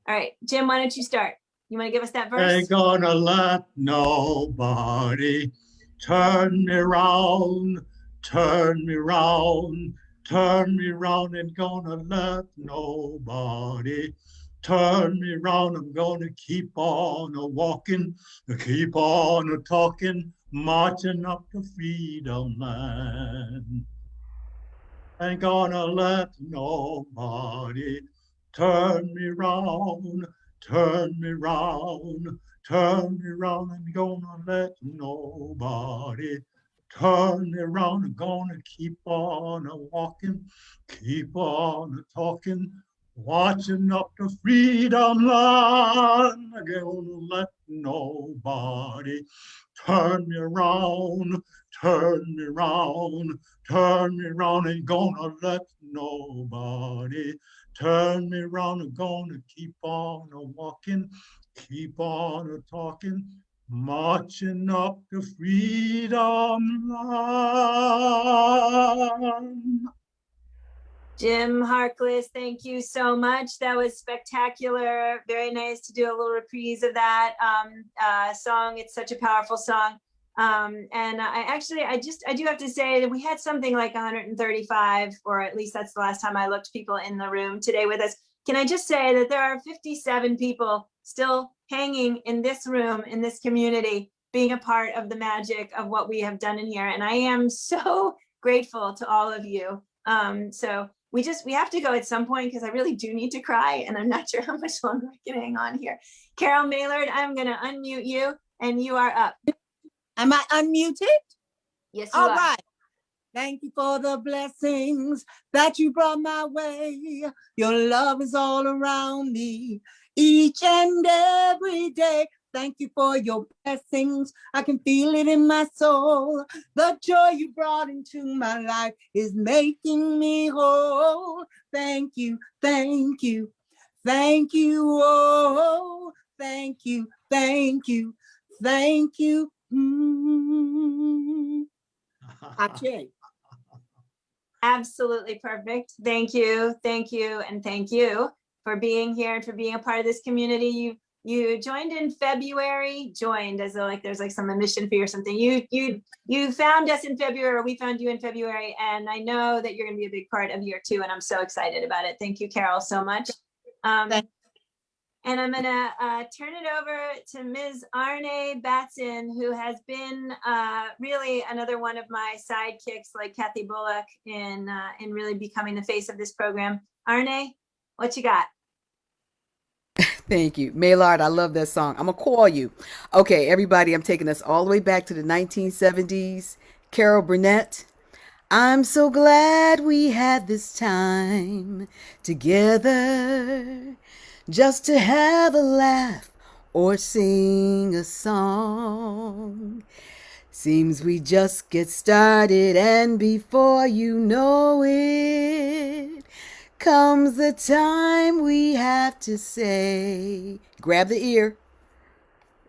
All right, Jim, why don't you start? You want to give us that verse? Ain't gonna let nobody turn me round, turn me round, turn me round. Ain't gonna let nobody turn me round. I'm gonna keep on a walking, keep on a talking, marching up to freedom land. Ain't gonna let nobody turn me round, turn me round, turn me round. Ain't gonna let nobody turn me round. I'm gonna keep on walking, keep on talking, watching up the freedom line. I'm gonna let nobody turn me around, turn me round, turn me round. Ain't gonna let nobody turn me round. I'm gonna keep on walking, keep on talking, marching up the freedom line. Jim Harkless, thank you so much. That was spectacular. Very nice to do a little reprise of that song. It's such a powerful song. And I do have to say that we had something like 135, or at least that's the last time I looked, people in the room today with us. Can I just say that there are 57 people still hanging in this room, in this community, being a part of the magic of what we have done in here. And I am so grateful to all of you. So we have to go at some point because I really do need to cry, and I'm not sure how much longer I can hang on here. Carol Maylard, I'm going to unmute you, and you are up. Am I unmuted? Yes, you All are. right. Thank you for the blessings that you brought my way. Your love is all around me each and every day. Thank you for your blessings. I can feel it in my soul. The joy you brought into my life is making me whole. Thank you, thank you, thank you. Oh, thank you, thank you, thank you. Okay. Absolutely perfect. Thank you, and thank you for being here and for being a part of this community. You joined in February, joined as though like there's like some mission fee or something. You found us in February, or we found you in February, and I know that you're going to be a big part of year 2, and I'm so excited about it. Thank you, Carol, so much. And I'm going to turn it over to Ms. Arne Batson, who has been really another one of my sidekicks, like Kathy Bullock, in really becoming the face of this program. Arne, what you got? Thank you. Maylard, I love that song. I'm going to call you. Okay, everybody, I'm taking us all the way back to the 1970s. Carol Burnett. I'm so glad we had this time together just to have a laugh or sing a song. Seems we just get started, and before you know it, comes the time we have to say, grab the ear.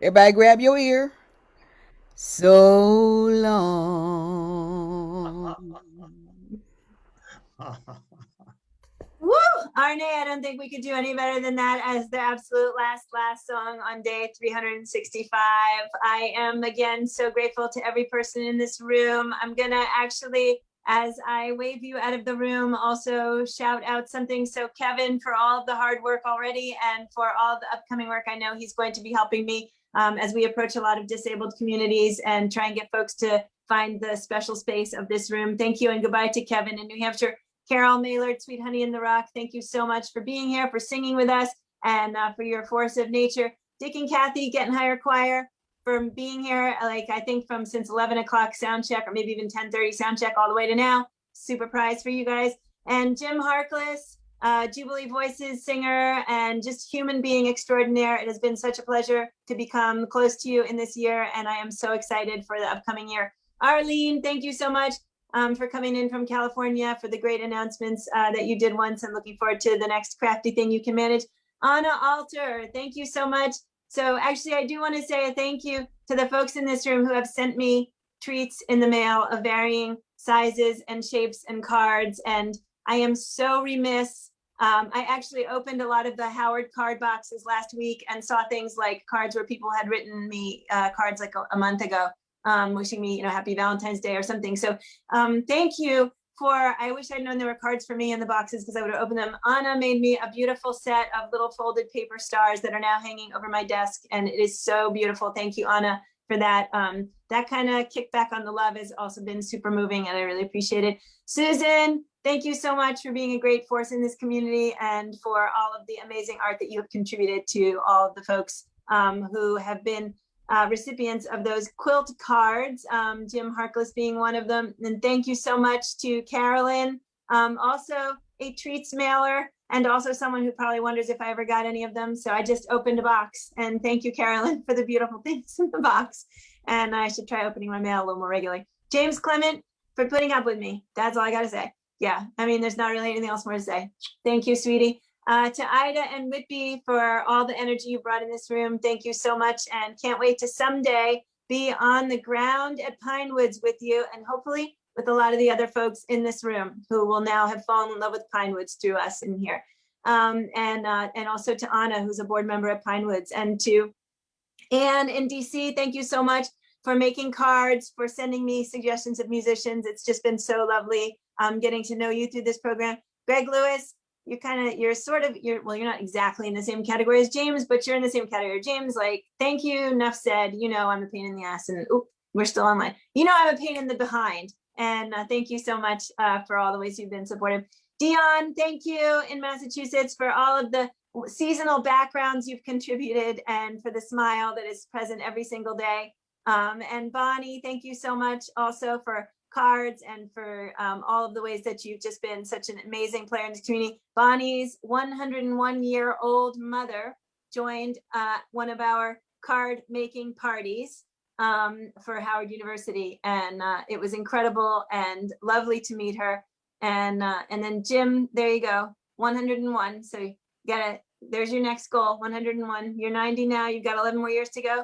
Everybody grab your ear. So long. Woo! Arne, I don't think we could do any better than that as the absolute last song on day 365. I am again so grateful to every person in this room. I'm gonna actually, as I wave you out of the room, also shout out something. So Kevin, for all of the hard work already and for all the upcoming work, I know he's going to be helping me as we approach a lot of disabled communities and try and get folks to find the special space of this room. Thank you, and goodbye to Kevin in New Hampshire. Carol Maylard, Sweet Honey in the Rock, thank you so much for being here, for singing with us, and for your force of nature. Dick and Kathy, Getting Higher Choir, for being here, like I think from since 11 o'clock sound check, or maybe even 10:30 sound check all the way to now. Super prize for you guys. And Jim Harkless, Jubilee Voices singer and just human being extraordinaire. It has been such a pleasure to become close to you in this year, and I am so excited for the upcoming year. Arlene, thank you so much for coming in from California, for the great announcements that you did once. I'm looking forward to the next crafty thing you can manage. Anna Alter, thank you so much. So actually, I do want to say a thank you to the folks in this room who have sent me treats in the mail of varying sizes and shapes and cards. And I am so remiss. I actually opened a lot of the Howard card boxes last week and saw things like cards where people had written me cards like a month ago. Wishing me, happy Valentine's Day or something. So thank you I wish I'd known there were cards for me in the boxes because I would have opened them. Anna made me a beautiful set of little folded paper stars that are now hanging over my desk. And it is so beautiful. Thank you, Anna. for that. That kind of kickback on the love has also been super moving, and I really appreciate it. Susan, thank you so much for being a great force in this community and for all of the amazing art that you have contributed to all of the folks who have been recipients of those quilt cards, Jim Harkless being one of them. And thank you so much to Carolyn, also a treats mailer, and also someone who probably wonders if I ever got any of them. So I just opened a box, and thank you, Carolyn, for the beautiful things in the box. And I should try opening my mail a little more regularly. James Clement, for putting up with me. That's all I gotta say. Yeah, I mean, there's not really anything else more to say. Thank you, sweetie. To Ida and Whitby for all the energy you brought in this room. Thank you so much, and can't wait to someday be on the ground at Pinewoods with you, and hopefully with a lot of the other folks in this room who will now have fallen in love with Pinewoods through us in here. And also to Anna, who's a board member at Pinewoods, and to Anne in DC, thank you so much for making cards, for sending me suggestions of musicians. It's just been so lovely getting to know you through this program. Greg Lewis, you're not exactly in the same category as James, but you're in the same category. James, like, thank you, enough said. You know I'm a pain in the ass, and we're still online. You know I'm a pain in the behind, and thank you so much for all the ways you've been supportive. Dion, thank you in Massachusetts for all of the seasonal backgrounds you've contributed, and for the smile that is present every single day. And Bonnie, thank you so much also for cards and for all of the ways that you've just been such an amazing player in this community. Bonnie's 101-year-old mother joined one of our card making parties for Howard University, and it was incredible and lovely to meet her. And then Jim, there you go, 101. So you gotta, there's your next goal, 101. You're 90 now, you've got 11 more years to go.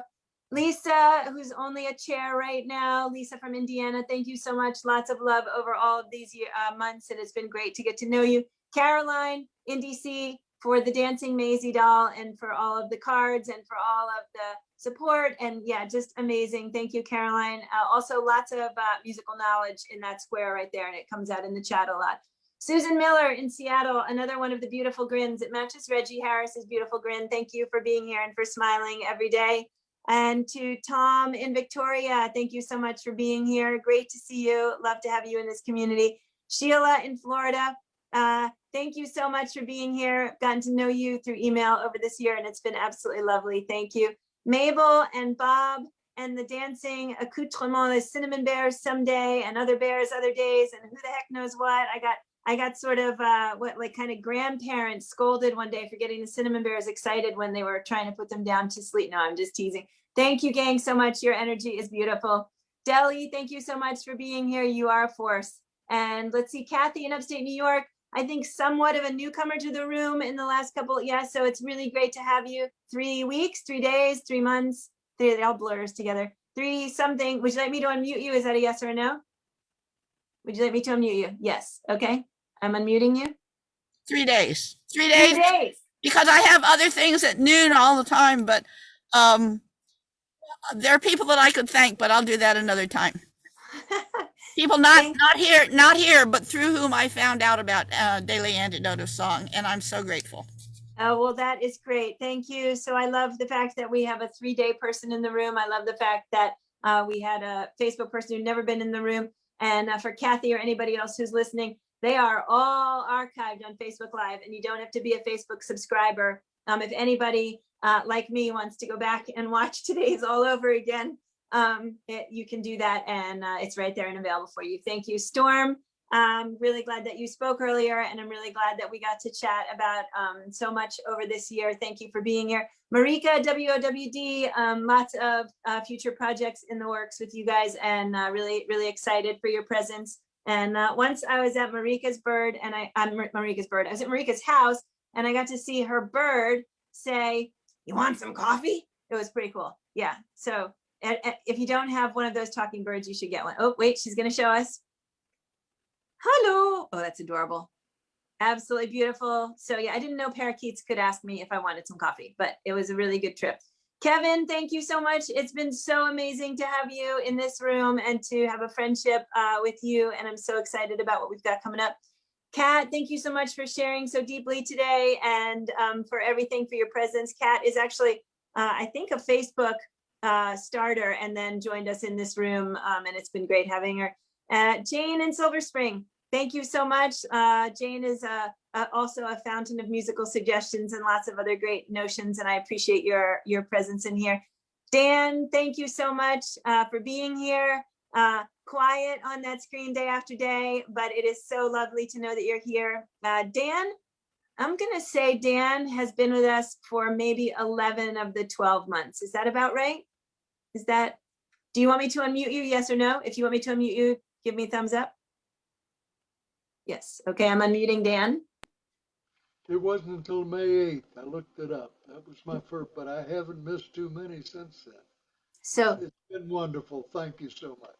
Lisa, who's only a chair right now, Lisa from Indiana, thank you so much. Lots of love over all of these months, and it's been great to get to know you. Caroline in DC for the Dancing Maisie doll, and for all of the cards, and for all of the support, and yeah, just amazing. Thank you, Caroline. Also lots of musical knowledge in that square right there, and it comes out in the chat a lot. Susan Miller in Seattle, another one of the beautiful grins. It matches Reggie Harris's beautiful grin. Thank you for being here and for smiling every day. And to Tom in Victoria, thank you so much for being here. Great to see you. Love to have you in this community. Sheila in Florida, thank you so much for being here. I've gotten to know you through email over this year, and it's been absolutely lovely. Thank you. Mabel and Bob and the dancing accoutrement, the cinnamon bears someday, and other bears other days, and who the heck knows what. I got sort of kind of grandparents scolded one day for getting the cinnamon bears excited when they were trying to put them down to sleep. No, I'm just teasing. Thank you, gang, so much. Your energy is beautiful. Deli, thank you so much for being here. You are a force. And let's see, Kathy in upstate New York, I think somewhat of a newcomer to the room in the last couple, yeah, so it's really great to have you. 3 weeks, 3 days, 3 months, they all blurs together. 3 something. Would you like me to unmute you? Is that a yes or a no? Would you like me to unmute you? Yes. Okay. I'm unmuting you. 3 days. 3 3 days. days. Because I have other things at noon all the time, but there are people that I could thank, but I'll do that another time. People not here, but through whom I found out about Daily Antidote of Song, and I'm so grateful. Oh, well, that is great. Thank you. So I love the fact that we have a 3-day person in the room. I love the fact that we had a Facebook person who'd never been in the room. And for Kathy or anybody else who's listening, they are all archived on Facebook Live, and you don't have to be a Facebook subscriber. If anybody like me wants to go back and watch today's all over again, you can do that, and it's right there and available for you. Thank you, Storm. I'm really glad that you spoke earlier, and I'm really glad that we got to chat about so much over this year. Thank you for being here. Marika, WOWD, lots of future projects in the works with you guys, and really, really excited for your presence. And once I was at Marika's bird, and I was at Marika's house, and I got to see her bird say, "You want some coffee?" It was pretty cool. Yeah. So if you don't have one of those talking birds, you should get one. Oh, wait, she's going to show us. Hello. Oh, that's adorable. Absolutely beautiful. So yeah, I didn't know parakeets could ask me if I wanted some coffee, but it was a really good trip. Kevin, thank you so much. It's been so amazing to have you in this room and to have a friendship with you. And I'm so excited about what we've got coming up. Kat, thank you so much for sharing so deeply today, and for everything, for your presence. Kat is actually, I think, a Facebook starter and then joined us in this room. And it's been great having her. Jane in Silver Spring, thank you so much. Jane is also a fountain of musical suggestions and lots of other great notions. And I appreciate your presence in here. Dan, thank you so much for being here. Quiet on that screen day after day, but it is so lovely to know that you're here. Dan, I'm gonna say Dan has been with us for maybe 11 of the 12 months. Is that about right? Do you want me to unmute you? Yes or no? If you want me to unmute you, give me a thumbs up. Yes, okay, I'm unmuting Dan. It wasn't until May 8th. I looked it up. That was my first, but I haven't missed too many since then. So it's been wonderful. Thank you so much.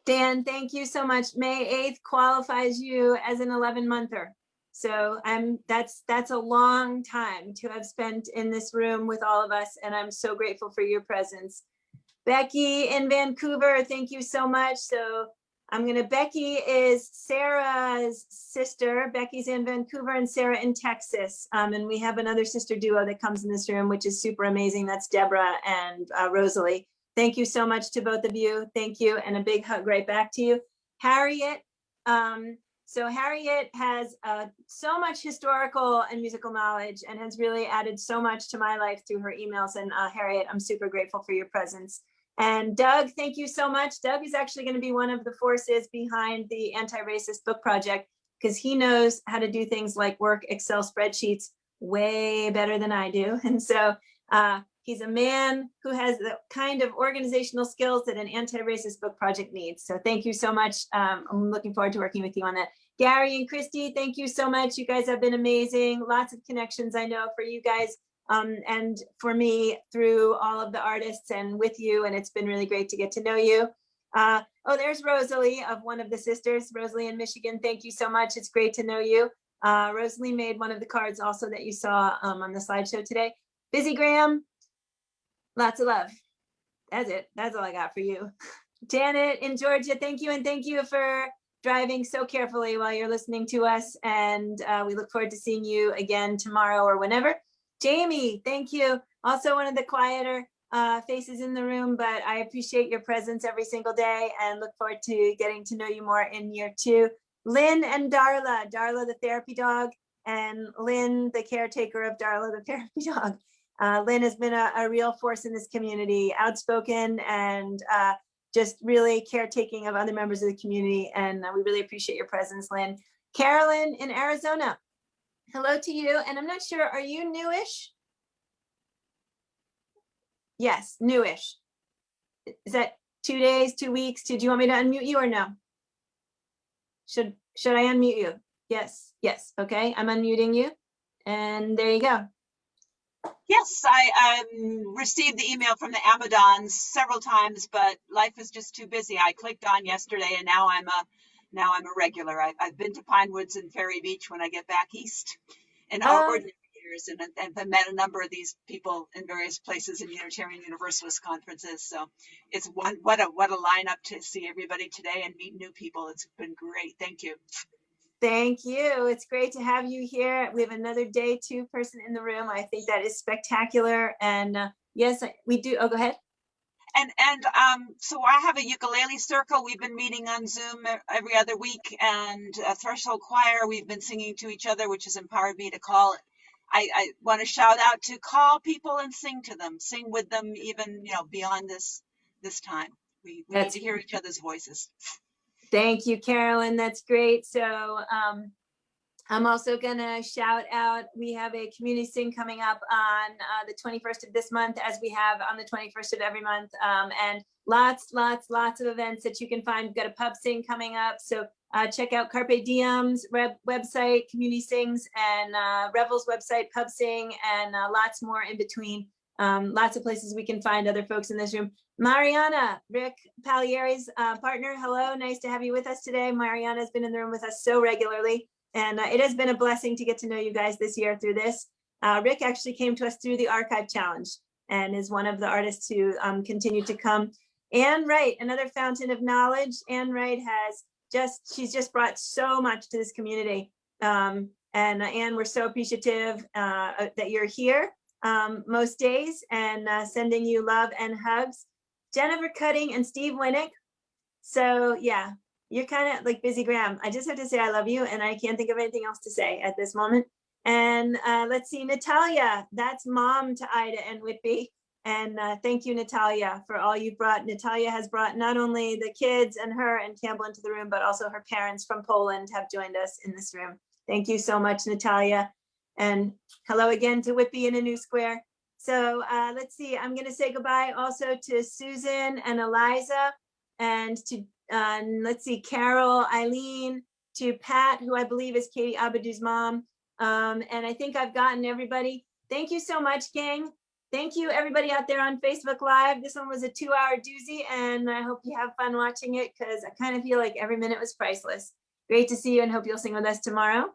Dan, thank you so much. May 8th qualifies you as an 11-monther. So that's a long time to have spent in this room with all of us, and I'm so grateful for your presence. Becky in Vancouver, thank you so much. So Becky is Sarah's sister. Becky's in Vancouver and Sarah in Texas. And we have another sister duo that comes in this room, which is super amazing. That's Deborah and Rosalie. Thank you so much to both of you. Thank you. And a big hug right back to you. Harriet. So Harriet has so much historical and musical knowledge and has really added so much to my life through her emails. And Harriet, I'm super grateful for your presence. And Doug, thank you so much. Doug is actually going to be one of the forces behind the Anti-Racist Book Project because he knows how to do things like work Excel spreadsheets way better than I do. And so he's a man who has the kind of organizational skills that an anti-racist book project needs. So thank you so much. I'm looking forward to working with you on that. Gary and Christy, thank you so much. You guys have been amazing. Lots of connections I know for you guys and for me through all of the artists and with you. And it's been really great to get to know you. Oh, there's Rosalie of one of the sisters, Rosalie in Michigan. Thank you so much. It's great to know you. Rosalie made one of the cards also that you saw on the slideshow today. Busy Graham, lots of love. That's it. That's all I got for you. Janet in Georgia, thank you. And thank you for driving so carefully while you're listening to us. And we look forward to seeing you again tomorrow or whenever. Jamie, thank you. Also one of the quieter faces in the room, but I appreciate your presence every single day and look forward to getting to know you more in year 2. Lynn and Darla, Darla the therapy dog, and Lynn the caretaker of Darla the therapy dog. Lynn has been a real force in this community, outspoken and just really caretaking of other members of the community. And we really appreciate your presence, Lynn. Carolyn in Arizona, hello to you. And I'm not sure, are you newish? Yes, newish. Is that 2 days, 2 weeks? Do you want me to unmute you or no? Should I unmute you? Yes, yes. Okay, I'm unmuting you. And there you go. Yes, I received the email from the Amadons several times, but life is just too busy. I clicked on yesterday, and now I'm a regular. I've been to Pine Woods and Ferry Beach when I get back east in ordinary years, and I've met a number of these people in various places in Unitarian Universalist conferences. So it's what a lineup to see everybody today and meet new people. It's been great. Thank you. Thank you. It's great to have you here. We have another day 2 person in the room. I think that is spectacular. And yes, we do. Oh, go ahead. And so I have a ukulele circle. We've been meeting on Zoom every other week, and a Threshold Choir. We've been singing to each other, which has empowered me to call. I want to shout out to call people and sing to them, sing with them, even beyond this time. We need to hear each other's voices. Thank you, Carolyn. That's great. So I'm also gonna shout out, we have a community sing coming up on the 21st of this month, as we have on the 21st of every month, and lots of events that you can find. We've got a pub sing coming up, so check out Carpe Diem's website, Community Sings, and Revel's website, Pub Sing, and lots more in between. Lots of places we can find other folks in this room. Mariana, Rick Pagliari's partner, hello, nice to have you with us today. Mariana has been in the room with us so regularly, and it has been a blessing to get to know you guys this year through this. Rick actually came to us through the Archive Challenge and is one of the artists who continue to come. Anne Wright, another fountain of knowledge. Anne Wright she's just brought so much to this community. And Anne, we're so appreciative that you're here. most days, and sending you love and hugs. Jennifer Cutting and Steve Winnick. So yeah, you're kind of like Busy Graham. I just have to say I love you, and I can't think of anything else to say at this moment. And let's see, Natalia, that's mom to Ida and Whitby. And thank you, Natalia, for all you brought. Natalia has brought not only the kids and her and Campbell into the room, but also her parents from Poland have joined us in this room. Thank you so much, Natalia. And hello again to Whitby in a new square. So let's see, I'm going to say goodbye also to Susan and Eliza, and to, let's see, Carol, Eileen, to Pat, who I believe is Katie Abadou's mom. And I think I've gotten everybody. Thank you so much, gang. Thank you, everybody out there on Facebook Live. This one was a 2-hour doozy, and I hope you have fun watching it, because I kind of feel like every minute was priceless. Great to see you, and hope you'll sing with us tomorrow.